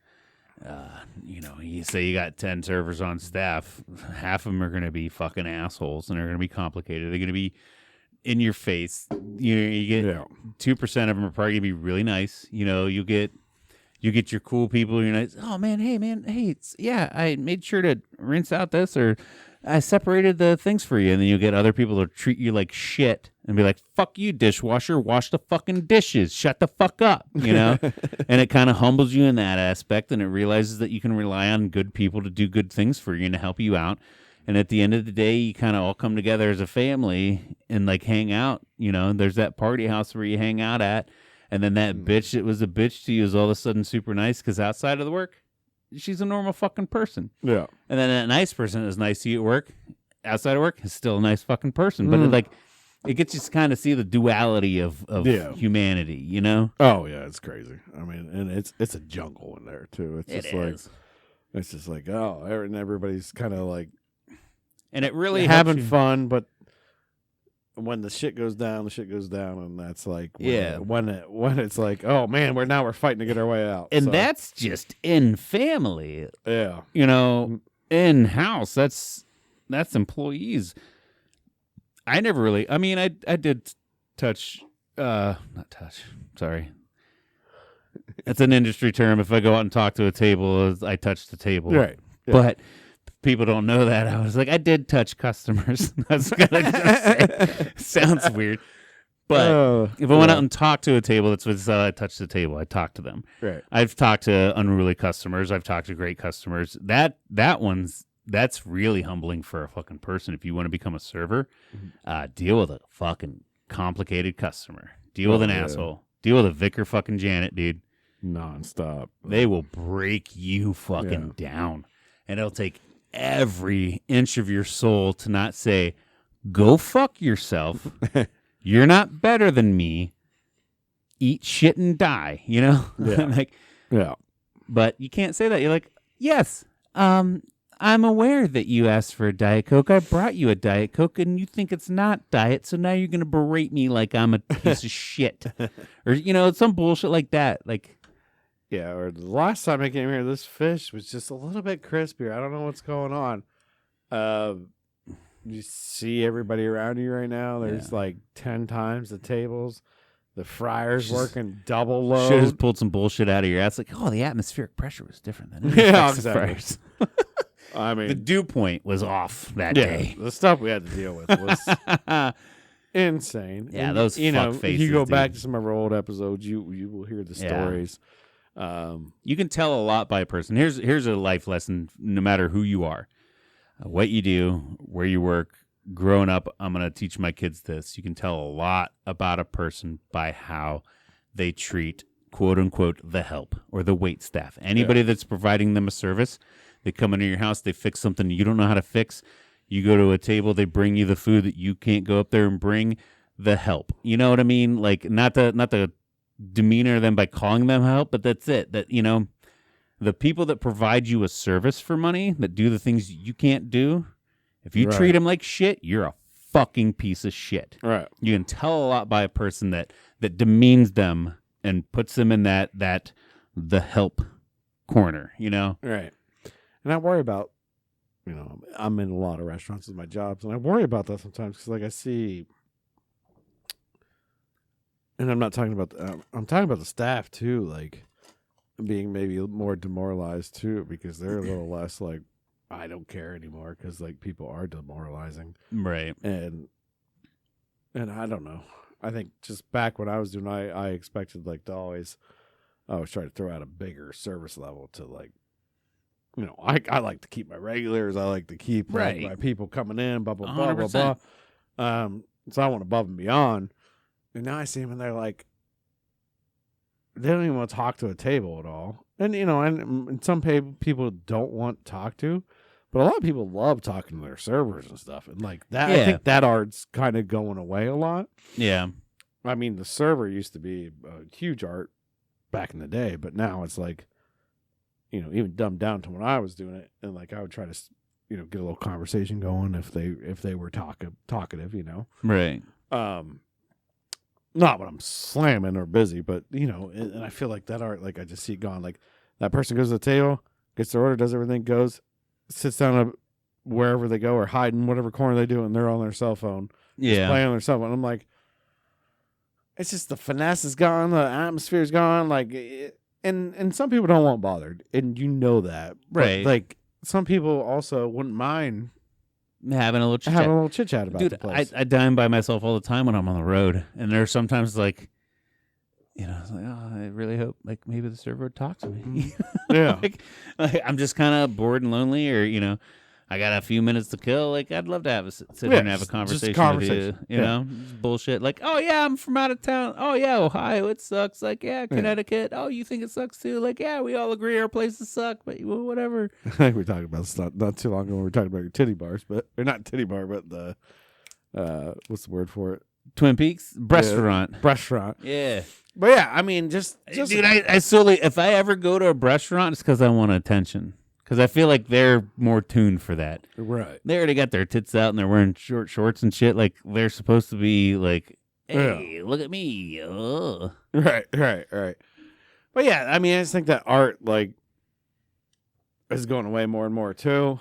you say you got 10 servers on staff, half of them are going to be fucking assholes and they're going to be complicated. They're going to be in your face. You get 2% of them are probably going to be really nice. You know, you get your cool people. You're nice. Oh man, hey, I made sure to rinse out this or I separated the things for you. And then you get other people to treat you like shit and be like, fuck you, dishwasher, wash the fucking dishes. Shut the fuck up, you know? And it kind of humbles you in that aspect, and it realizes that you can rely on good people to do good things for you and to help you out. And at the end of the day, you kind of all come together as a family and like hang out, you know? There's that party house where you hang out at, and then that bitch that was a bitch to you is all of a sudden super nice because outside of the work, she's a normal fucking person. Yeah. And then that nice person is nice to you at work, outside of work, is still a nice fucking person. But it gets you to kind of see the duality of humanity, you know? Oh yeah, it's crazy. I mean, and it's a jungle in there too. It's just like and everybody's kind of like, and it really having fun, but when the shit goes down, and that's like when it's like, oh man, we're fighting to get our way out, and that's just in family. Yeah, you know, in house. That's employees. I never really. I mean, I did touch. Not touch. Sorry. That's an industry term. If I go out and talk to a table, I touch the table. Right. Yeah. But people don't know that. I was like, I did touch customers. That's what I say. Sounds weird. But if I went out and talked to a table, that's what I touched the table. I talked to them. Right. I've talked to unruly customers. I've talked to great customers. That's really humbling for a fucking person. If you want to become a server, deal with a fucking complicated customer. Deal with an asshole. Deal with a Vicar fucking Janet, dude. Nonstop. They will break you fucking down. And it'll take every inch of your soul to not say, go fuck yourself. You're not better than me. Eat shit and die, you know? Yeah. But you can't say that. You're like, yes, I'm aware that you asked for a Diet Coke. I brought you a Diet Coke, and you think it's not diet, so now you're going to berate me like I'm a piece of shit. Or, you know, some bullshit like that. Like, yeah, or the last time I came here, this fish was just a little bit crispier. I don't know what's going on. You see everybody around you right now. There's like 10 times the tables. The fryer's working double load. Should have pulled some bullshit out of your ass. Like, oh, the atmospheric pressure was different than exactly. I mean, the dew point was off that day. The stuff we had to deal with was insane. Yeah, and, those fuck faces. You go back to some of our old episodes, you will hear the stories. You can tell a lot by a person. Here's a life lesson. No matter who you are, what you do, where you work, growing up, I'm going to teach my kids this. You can tell a lot about a person by how they treat, quote unquote, the help or the wait staff. Anybody that's providing them a service, they come into your house, they fix something you don't know how to fix. You go to a table, they bring you the food that you can't go up there and bring. The help. You know what I mean? Like, not the demeanor them by calling them help, but that's it. That, you know, the people that provide you a service for money, that do the things you can't do, if you treat them like shit, you're a fucking piece of shit. Right. You can tell a lot by a person that demeans them and puts them in that the help corner, you know? Right. And I worry about, you know, I'm in a lot of restaurants with my jobs, and I worry about that sometimes because, like, I see, and I'm not talking about, I'm talking about the staff too, like, being maybe more demoralized too, because they're a little less like, I don't care anymore, because like people are demoralizing, right? And I don't know. I think just back when I was doing, I expected like to always try to throw out a bigger service level to, like, you know, I like to keep my regulars. I like to keep like, my people coming in, blah blah blah 100%. Blah blah. So I went above and beyond, and now I see them and they're like, they don't even want to talk to a table at all. And, you know, and some people don't want to talk to, but a lot of people love talking to their servers and stuff. And like that, I think that art's kind of going away a lot. Yeah. I mean, the server used to be a huge art back in the day, but now it's like, you know, even dumbed down to when I was doing it. And like, I would try to, you know, get a little conversation going if they were talkative, you know? Right. Not when I'm slamming or busy, but, you know, and I feel like that art, like, I just see it gone. Like, that person goes to the table, gets their order, does everything, goes, sits down wherever they go or hide in whatever corner they do, and they're on their cell phone. Yeah. Playing on their cell phone. I'm like, it's just the finesse is gone, the atmosphere is gone. Like, and some people don't want bothered, and you know that. Right. But, like, some people also wouldn't mind having a little chit chat about the place. I dine by myself all the time when I'm on the road, and there's sometimes like, you know, it's like, oh, I really hope like maybe the server would talk to me. Yeah, like I'm just kind of bored and lonely, or, you know, I got a few minutes to kill. Like, I'd love to sit there and have a conversation with you. You know, bullshit. Like, oh yeah, I'm from out of town. Oh yeah, Ohio, it sucks. Like, yeah, Connecticut. Oh, you think it sucks too? Like, yeah, we all agree our places suck, but whatever. I think we were talking about this not too long ago when we were talking about your titty bars, but or not titty bar, but the what's the word for it? Twin Peaks restaurant. Restaurant. Yeah. But yeah, I mean, just Dude, I solely, if I ever go to a restaurant, it's because I want attention. Because I feel like they're more tuned for that. right. They already got their tits out and they're wearing short shorts and shit. Like, they're supposed to be like, hey, look at me. Oh. Right. But yeah, I mean, I just think that art, like, is going away more and more, too.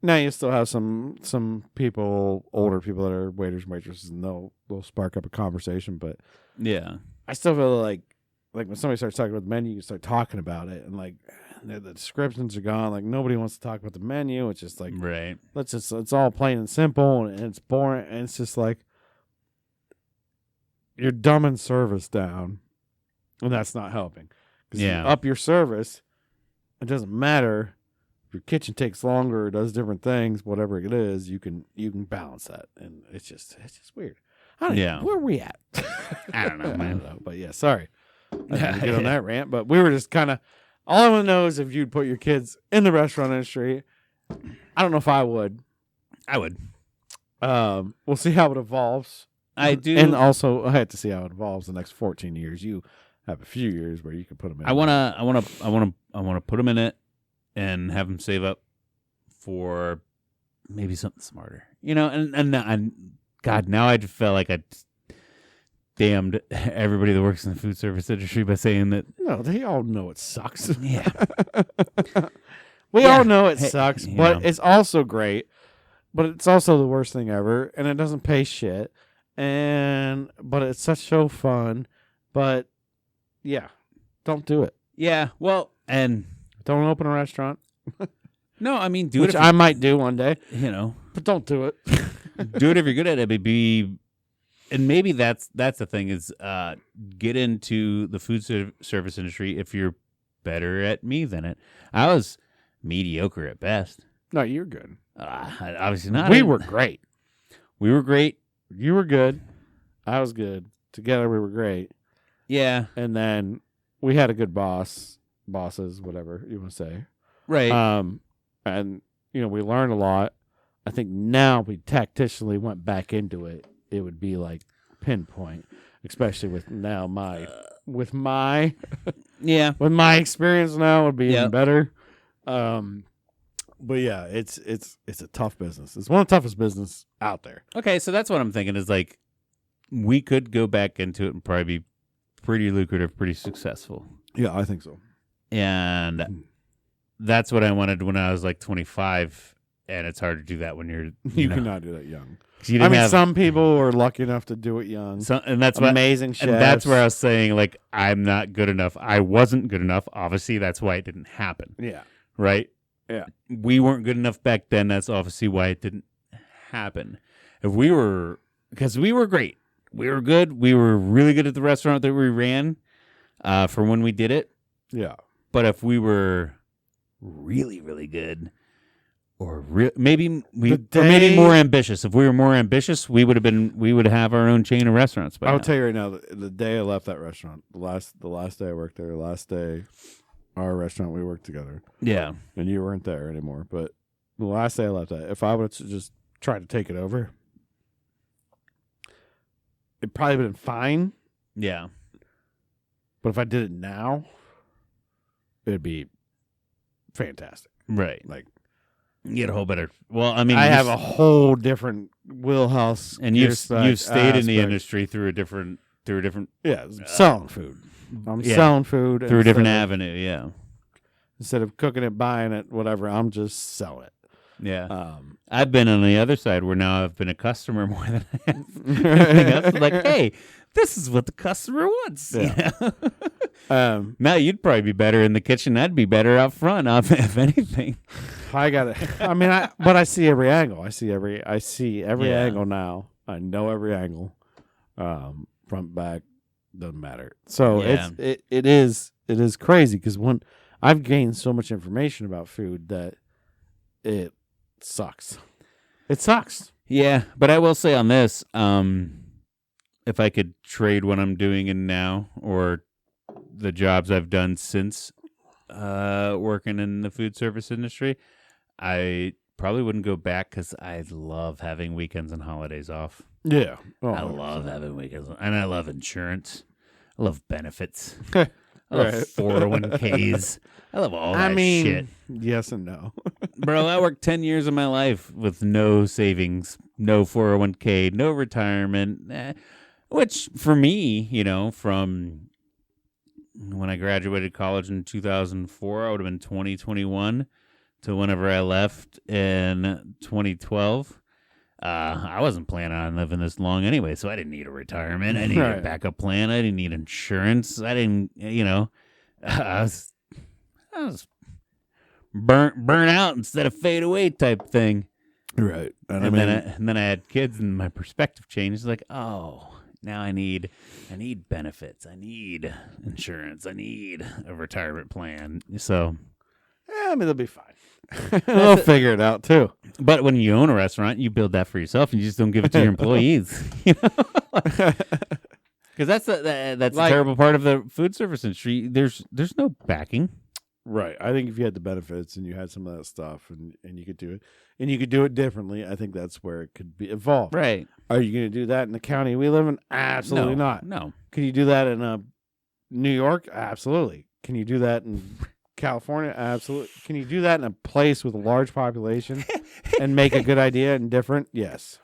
Now you still have some people, older people that are waiters and waitresses, and they'll spark up a conversation. But Yeah. I still feel like when somebody starts talking about the menu, you start talking about it, and like the descriptions are gone. Like nobody wants to talk about the menu. It's just like Right. it's all plain and simple, and it's boring, and it's just like you're dumbing service down, and that's not helping. Because Yeah. you up your service, it doesn't matter if your kitchen takes longer or does different things, whatever it is, you can balance that, and it's just weird. I don't Yeah. know, where are we at? I don't know, man. I don't know, but yeah, sorry. I didn't get on that rant, but we were just kind of. All I want to know is if you'd put your kids in the restaurant industry. I don't know if I would. I would. We'll see how it evolves. I do. And also, I have to see how it evolves the next 14 years. You have a few years where you can put them in. I wanna put them in it and have them save up for maybe something smarter. You know, and God, now I just felt like I damned everybody that works in the food service industry by saying that. No, they all know it sucks. Yeah. We Yeah. all know it Hey, sucks, you but know. it's also great. But it's also the worst thing ever, and it doesn't pay shit. But it's so fun. But yeah, don't do it. Yeah. Well, and Don't open a restaurant, no, I mean, do which it. If I might do one day. you know, But don't do it. do it if you're good at it. And maybe that's the thing is get into the food service industry if you're better at me than it. I was mediocre at best. No, you're good. Obviously not. We were great. We were great. You were good. I was good. Together we were great. Yeah. And then we had a good bosses, whatever you want to say. Right. And we learned a lot. I think now we tactically went back into it. It would be like pinpoint, especially with now with my experience now would be even better. But yeah, it's a tough business. It's one of the toughest business out there. Okay, so that's what I'm thinking is like we could go back into it and probably be pretty lucrative, pretty successful. Yeah, I think so. And that's what I wanted when I was like 25, and it's hard to do that when you're You cannot do that young. You some people are lucky enough to do it young. and that's amazing chefs. And that's where I was saying like I'm not good enough. I wasn't good enough. Obviously, that's why it didn't happen. Yeah. Right? Yeah. We weren't good enough back then. That's obviously why it didn't happen. Because we were great. We were good. We were really good at the restaurant that we ran for when we did it. Yeah. But if we were really, really good, or maybe more ambitious. If we were more ambitious, we would have our own chain of restaurants. I'll tell you right now, the day I left that restaurant, the last day I worked there, the last day our restaurant we worked together. Yeah. And you weren't there anymore, but the last day I left that, if I would have just tried to take it over, it'd probably been fine. Yeah. But if I did it now, it'd be fantastic. Right. Like, you get a whole better. Well, I mean, I have a whole different wheelhouse, and you've stayed in the industry through a different. Yeah, selling food. I'm selling food through a different avenue. Yeah. Instead of cooking it, buying it, whatever, I'm just selling it. Yeah. I've been on the other side where now I've been a customer more than I have anything else. Like, hey, this is what the customer wants. Yeah. Now you'd probably be better in the kitchen. I'd be better out front, if anything. I got it. I mean, but I see every angle. I see every angle now. I know every angle. Front, back, doesn't matter. So it is crazy because when I've gained so much information about food that it sucks. It sucks. Yeah, but I will say on this, if I could trade what I'm doing in now or the jobs I've done since working in the food service industry, I probably wouldn't go back because I love having weekends and holidays off. Yeah. I love having weekends, and I love insurance. I love benefits. I love 401ks. I love all that shit. Yes and no. Bro, I worked 10 years of my life with no savings, no 401k, no retirement, which for me, from when I graduated college in 2004, I would have been 2021 to whenever I left in 2012. I wasn't planning on living this long anyway, so I didn't need a retirement. I didn't need a backup plan. I didn't need insurance. I didn't, I was burn out instead of fade away type thing. Right. And then I had kids and my perspective changed. It's like, oh, now I need benefits. I need insurance. I need a retirement plan. So, they'll be fine. They'll figure it out too. But when you own a restaurant, you build that for yourself, and you just don't give it to your employees. Because that's the terrible part of the food service industry. There's no backing. Right. I think if you had the benefits and you had some of that stuff, and you could do it, and you could do it differently, I think that's where it could be evolved. Right. Are you going to do that in the county we live in? Absolutely not. No. Can you do that in New York? Absolutely. Can you do that in California? Absolutely. Can you do that in a place with a large population and make a good idea and different? Yes.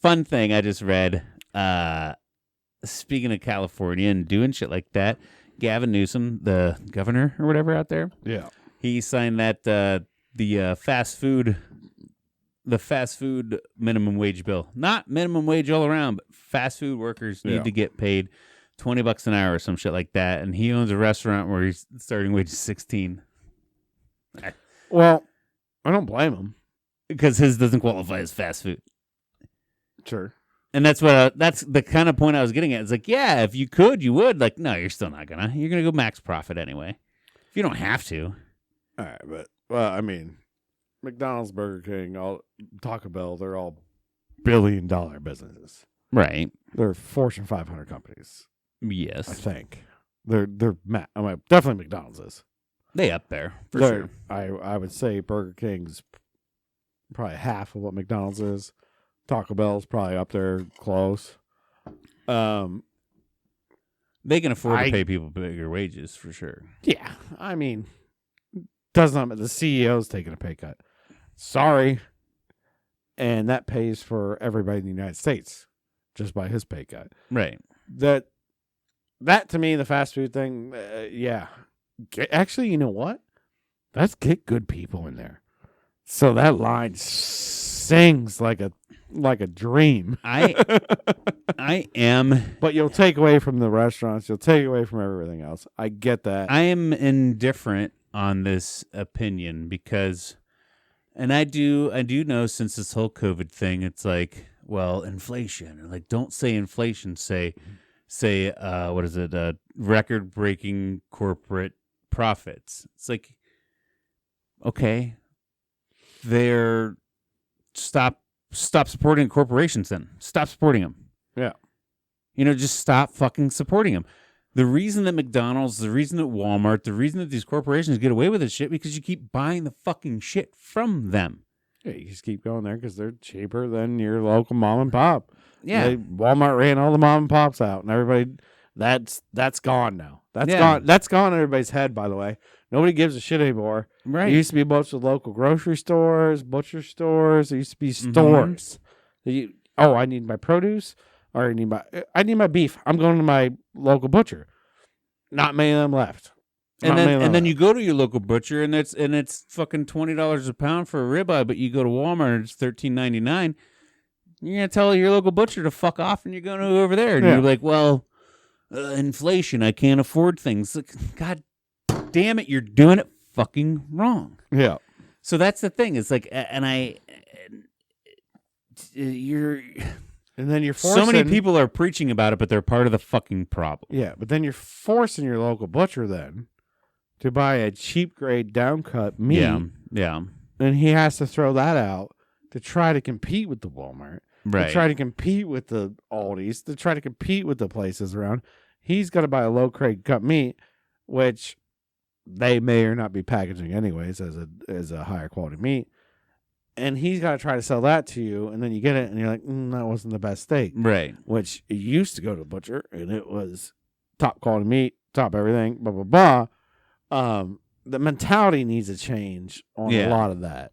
Fun thing I just read, speaking of California and doing shit like that, Gavin Newsom, the governor or whatever out there, he signed that the fast food minimum wage bill. Not minimum wage all around, but fast food workers need to get paid $20 an hour or some shit like that. And he owns a restaurant where his starting wage is $16. Well, I don't blame him because his doesn't qualify as fast food. Sure. And that's the kind of point I was getting at. It's like, yeah, if you could, you would. Like, no, you're still not gonna. You're gonna go max profit anyway. If you don't have to. All right, but I mean, McDonald's, Burger King, Taco Bell, they're all billion-dollar businesses. Right. They're Fortune 500 companies. Yes. I think. They're definitely McDonald's is. They up there for sure. I would say Burger King's probably half of what McDonald's is. Taco Bell's probably up there close. They can afford to pay people bigger wages for sure. Yeah. I mean, does not the CEO's taking a pay cut. Sorry. And that pays for everybody in the United States just by his pay cut. Right. That to me, the fast food thing, yeah. Actually, you know what? Let's get good people in there. So that line sings like a dream. I am. But you'll take away from the restaurants. You'll take away from everything else. I get that. I am indifferent on this opinion because, and I do know since this whole COVID thing, it's like, well, inflation. Or like, don't say inflation. Say, what is it? Record-breaking corporate profits. It's like, okay, they're stop supporting corporations then. Stop supporting them. Yeah. Just stop fucking supporting them. The reason that McDonald's, the reason that Walmart, the reason that these corporations get away with this shit because you keep buying the fucking shit from them. Yeah, you just keep going there because they're cheaper than your local mom and pop. Yeah. Walmart ran all the mom and pops out and everybody, that's gone now. That's gone. That's gone in everybody's head, by the way. Nobody gives a shit anymore. Right. There used to be a bunch of local grocery stores, butcher stores. There used to be stores. I need my produce, or I need my beef. I'm going to my local butcher. Not many of them left. And then you go to your local butcher and it's fucking $20 a pound for a ribeye, but you go to Walmart and it's $13.99. You're gonna tell your local butcher to fuck off, and you're going to go over there, and you're like, well, inflation, I can't afford things. Like, God damn it, you're doing it fucking wrong. Yeah. So that's the thing. It's like, and then you're forcing, so many people are preaching about it, but they're part of the fucking problem. Yeah, but then you're forcing your local butcher then to buy a cheap grade downcut meat. Yeah. And he has to throw that out to try to compete with the Walmart. Right. To try to compete with the Aldi's, to try to compete with the places around. He's got to buy a low grade cut meat, which they may or not be packaging anyways as a higher quality meat. and he's got to try to sell that to you, and then you get it, and you're like, that wasn't the best steak. Right. Which it used to go to the butcher, and it was top quality meat, top everything, blah, blah, blah. The mentality needs to change on a lot of that.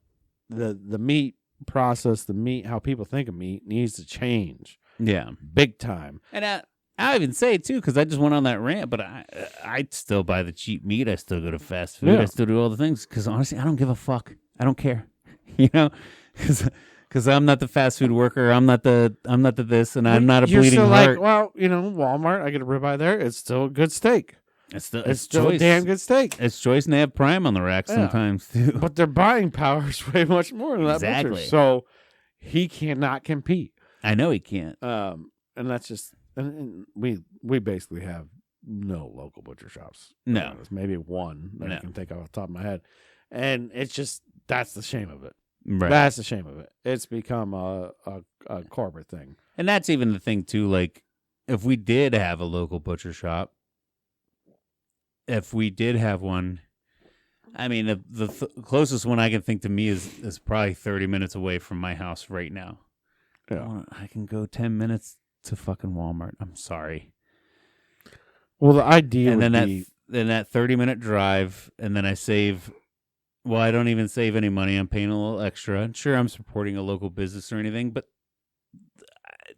The meat process, the meat, how people think of meat needs to change. Yeah. Big time. And I even say it, too, because I just went on that rant, but I still buy the cheap meat. I still go to fast food. I still do all the things because, honestly, I don't give a fuck. I don't care. You know, because I'm not the fast food worker. I'm not the this, and I'm not a bleeding still heart. Like, well, Walmart, I get a ribeye there. It's still a good steak. It's still a damn good steak. It's choice, and they have Prime on the rack sometimes too. But their buying power is way much more than that. Exactly. Butcher. So he cannot compete. I know he can't. And that's just, and we basically have no local butcher shops. No, maybe one that I can think of off the top of my head, and it's just that's the shame of it. Right. That's the shame of it. It's become a corporate thing. And that's even the thing, too. Like, if we did have a local butcher shop, if we did have one, I mean, the closest one I can think to me is probably 30 minutes away from my house right now. Yeah. I can go 10 minutes to fucking Walmart. I'm sorry. Well, the idea and would then be... that 30-minute drive, and then I save... Well, I don't even save any money. I'm paying a little extra. And sure, I'm supporting a local business or anything, but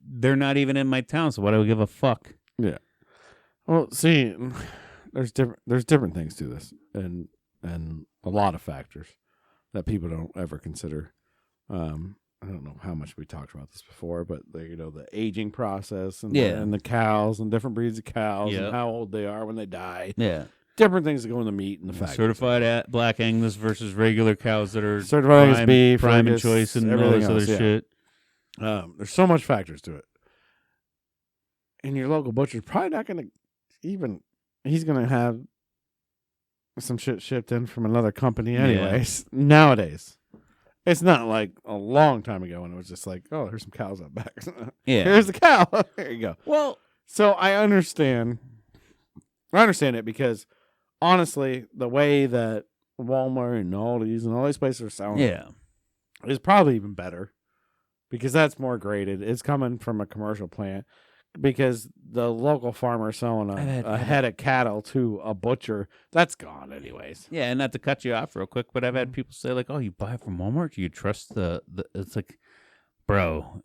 they're not even in my town, so why do I give a fuck? Yeah. Well, see, there's different things to this, and a lot of factors that people don't ever consider. I don't know how much we talked about this before, but the aging process and the cows and different breeds of cows and how old they are when they die. Yeah. Different things that go in the meat and the fat. Certified Black Angus versus regular cows that are certified Angus beef, prime and choice, and all this other shit. There's so much factors to it. And your local butcher's probably not going to even. He's going to have some shit shipped in from another company, anyways. Yeah. Nowadays, it's not like a long time ago when it was just like, oh, there's some cows out back. Here's the cow. There you go. Well, so I understand it because. Honestly, the way that Walmart and Aldi's and all these places are selling is probably even better because that's more graded. It's coming from a commercial plant because the local farmer selling a head of cattle to a butcher, that's gone anyways. Yeah, and not to cut you off real quick, but I've had people say like, oh, you buy it from Walmart? Do you trust the it's like, bro,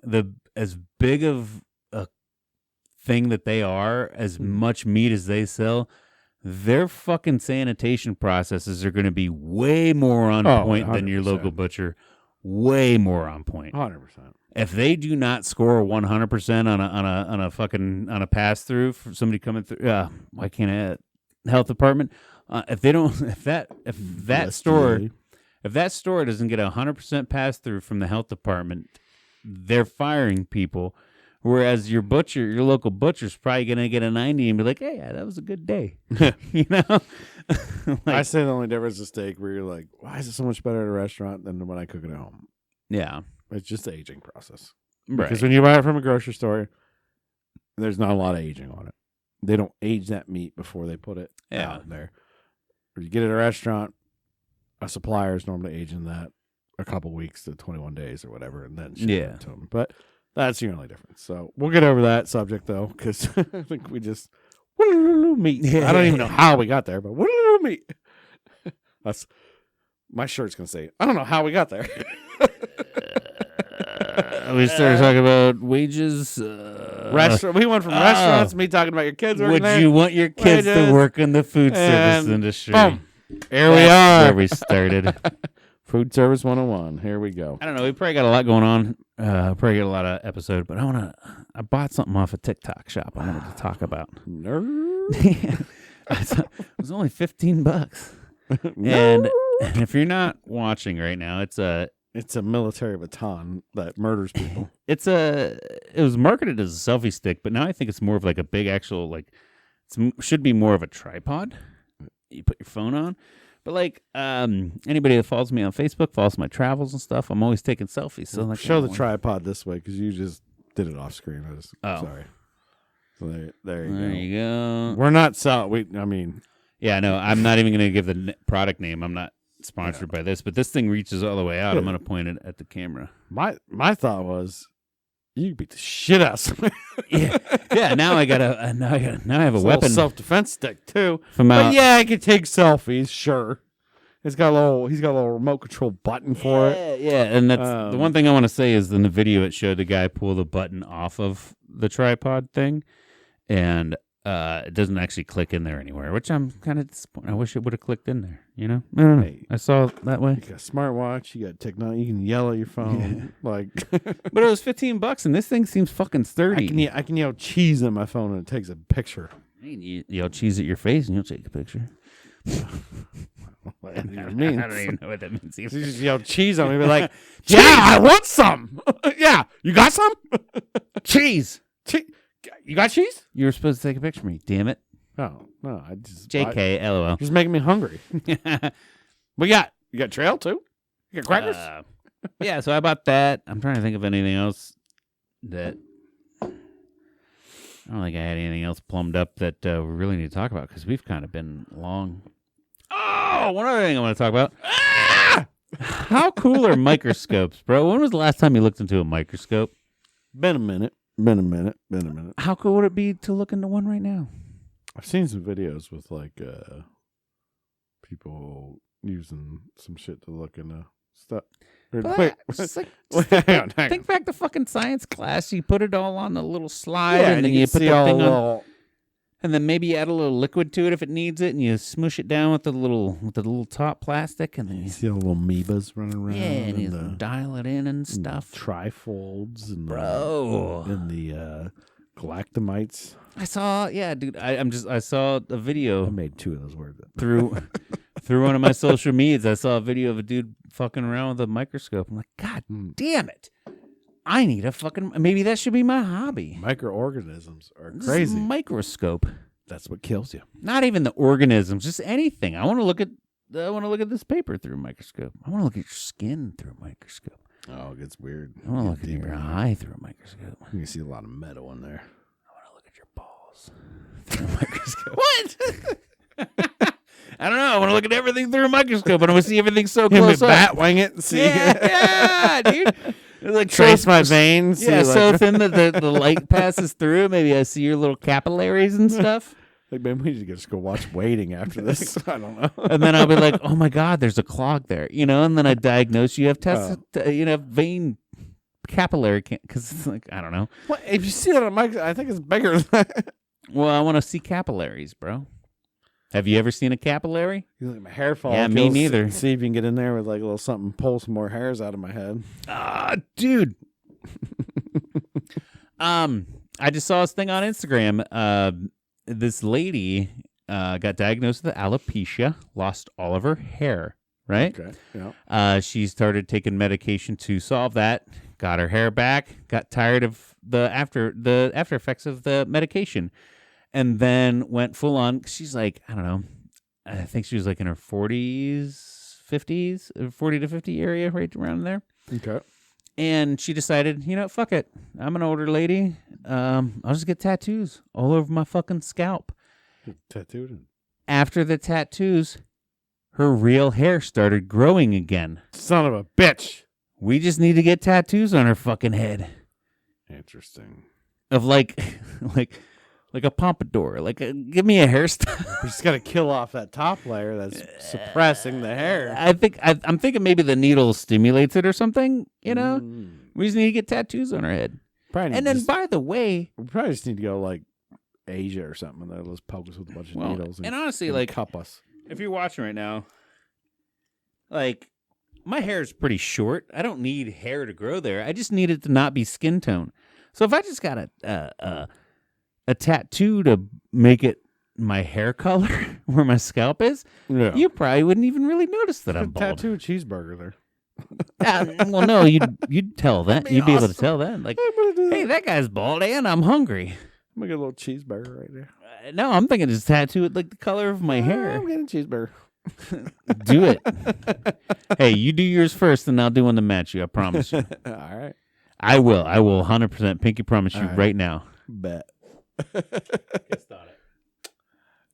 as big of a thing that they are, as much meat as they sell, their fucking sanitation processes are going to be way more on point 100%. Than your local butcher. Way more on point. 100%. If they do not score 100% on a pass through for somebody coming through, why can't health department? If that store doesn't get 100% pass through from the health department, they're firing people. Whereas your local butcher's probably going to get a 90 and be like, hey, that was a good day. You know? I say the only difference is steak where you're like, why is it so much better at a restaurant than when I cook it at home? Yeah. It's just the aging process. Right. Because when you buy it from a grocery store, there's not a lot of aging on it. They don't age that meat before they put it out there. Or you get it at a restaurant, a supplier is normally aging that a couple weeks to 21 days or whatever, and then ship it to them. But that's the only difference. So we'll get over that subject, though, because I think we just... meat. I don't even know how we got there, but meat. That's... My shirt's going to say, I don't know how we got there. We started talking about wages. We went from restaurants, me talking about your kids working there. Would you want your kids to work in the food service industry? Boom. Here we are. Where we started. Food Service 101. Here we go. I don't know. We probably got a lot going on. Probably got a lot of episode, but I bought something off a TikTok shop I wanted to talk about. Nerd. It was only $15. And if you're not watching right now, it's a military baton that murders people. It was marketed as a selfie stick, but now I think it's more of like a big actual, like, should be more of a tripod. You put your phone on. But like anybody that follows me on Facebook, follows my travels and stuff, I'm always taking selfies. So like, show the tripod this way because you just did it off screen. Sorry. So there you go. We're not selling. Yeah, no, I'm not even going to give the product name. I'm not. sponsored by this, but this thing reaches all the way out. I'm going to point it at the camera. My thought was, you beat the shit out of somebody. Yeah. Now I have a weapon. Self-defense stick too. But yeah, I can take selfies. Sure. He's got a little remote control button for it. Yeah, and that's the one thing I want to say is in the video it showed the guy pull the button off of the tripod thing, and it doesn't actually click in there anywhere, which I'm kind of disappointed. I wish it would have clicked in there. I don't know. Hey, I saw it that way. You got a smartwatch. You got technology. You can yell at your phone. But it was $15, and this thing seems fucking sturdy. I can yell cheese at my phone, and it takes a picture. You yell cheese at your face, and you'll take a picture. What that even means. I don't even know what that means either. You just yell cheese on me, be like, yeah, I want some. Yeah, you got some? Cheese. You got cheese? You were supposed to take a picture of me, damn it. Oh, no, I just... JK, LOL. Just making me hungry. You got trail too? You got crackers? Yeah, so I bought that. I'm trying to think of anything else that... I don't think I had anything else plumbed up that we really need to talk about because we've kind of been long... Oh, one other thing I want to talk about. How cool are microscopes, bro? When was the last time you looked into a microscope? Been a minute. How cool would it be to look into one right now? I've seen some videos with like people using some shit to look into stuff. Think back to fucking science class. You put it all on the little slide, and then you put the thing on. And then maybe you add a little liquid to it if it needs it, and you smoosh it down with the little top plastic, and then you see all the little amoebas running around. Yeah, and you dial it in and stuff. Trifolds and the galactomites. I saw, dude. I saw a video. I made 2 of those words through one of my social medias. I saw a video of a dude fucking around with a microscope. I'm like, God damn it. I need a fucking... Maybe that should be my hobby. Microorganisms are crazy. Microscope. That's what kills you. Not even the organisms, just anything. I want to look at this paper through a microscope. I want to look at your skin through a microscope. Oh, it gets weird. I want to look at your eye through a microscope. You can see a lot of metal in there. I want to look at your balls through a microscope. What? I don't know. I want to look at everything through a microscope. I want to see everything so close up. Bat-wing it and see. Yeah, dude. Like trace my veins. Yeah, so thin that the light passes through. Maybe I see your little capillaries and stuff. Like, maybe we need to just go watch Waiting after this. I don't know. And then I'll be like, oh my God, there's a clog there. And then I diagnose you have vein capillary, because it's like, I don't know. What? If you see that on mic, I think it's bigger than that. Well, I want to see capillaries, bro. Have you ever seen a capillary? You look at my hair fall. Yeah, me neither. See if you can get in there with like a little something, pull some more hairs out of my head. Dude. I just saw this thing on Instagram. This lady got diagnosed with alopecia, lost all of her hair, right? Okay. Yeah. She started taking medication to solve that, got her hair back, got tired of the after effects of the medication. And then went full on. She's like, I don't know. I think she was like in her 40s, 50s, 40 to 50 area, right around there. Okay. And she decided, fuck it. I'm an older lady. I'll just get tattoos all over my fucking scalp. Tattooed? After the tattoos, her real hair started growing again. Son of a bitch. We just need to get tattoos on her fucking head. Interesting. Of like a pompadour. Give me a hairstyle. We just got to kill off that top layer that's suppressing the hair. I'm thinking maybe the needle stimulates it or something, We just need to get tattoos on our head. And then, by the way... We probably just need to go, Asia or something, and they'll just poke us with a bunch of needles. And honestly, cup us. If you're watching right now, my hair is pretty short. I don't need hair to grow there. I just need it to not be skin tone. So if I just got a tattoo to make it my hair color where my scalp is, you probably wouldn't even really notice that I'm bald. Tattoo a cheeseburger there. Well, no, you'd tell that. You'd be able to tell that. Hey, that guy's bald and I'm hungry. I'm going to get a little cheeseburger right there. No, I'm thinking just tattoo it like the color of my hair. I'm getting a cheeseburger. Do it. Hey, you do yours first, and I'll do one to match you. I promise you. All right. I will 100% pinky promise you right now. Bet. Guessed on it.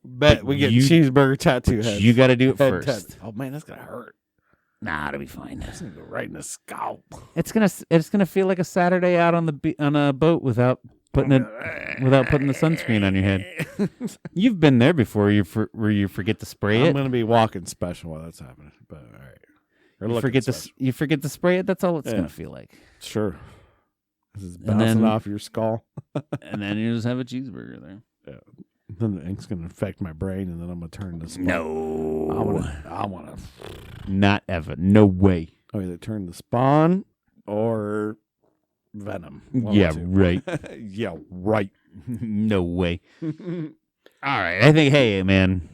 Bet we get cheeseburger tattoo heads. You got to do it first. Oh man, that's gonna hurt. Nah, it'll be fine. That's gonna go right in the scalp. It's gonna feel like a Saturday out on a boat without putting the sunscreen on your head. You've been there before. Where you forget to spray it. I'm gonna be walking special while that's happening. But all right, you forget to spray it. That's all it's gonna feel like. Sure. This is bouncing off your skull. And then you just have a cheeseburger there. Yeah. Then the ink's gonna affect my brain, and then I'm gonna turn to spawn. No, I wanna. Not ever. No way. I'll either turn to Spawn or Venom. Yeah, right. Yeah, right. No way. All right. I think. Hey, man.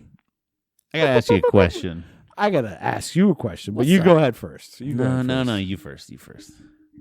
I gotta ask you a question. I gotta ask you a question, but you go ahead first. No. You first.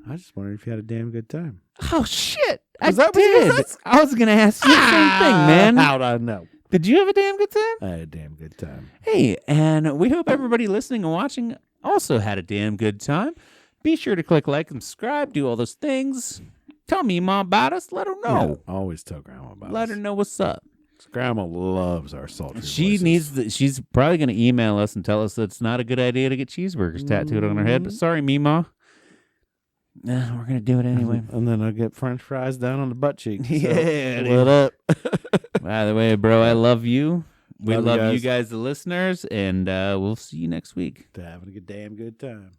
I just wondered if you had a damn good time. Oh shit! I did. I was gonna ask you the same thing, man. How'd I know? Did you have a damn good time? I had a damn good time. Hey, and we hope everybody listening and watching also had a damn good time. Be sure to click like and subscribe. Do all those things. Tell me, Mom, about us. Let her know. Yeah, always tell Grandma about us. Let her know what's up. Grandma loves our sultry voices. She's probably going to email us and tell us that it's not a good idea to get cheeseburgers tattooed on her head. But sorry, Meemaw. We're going to do it anyway. And then I'll get French fries down on the butt cheek. So yeah. What up? By the way, bro, I love you. We love you guys, the listeners. And we'll see you next week. Having a damn good time.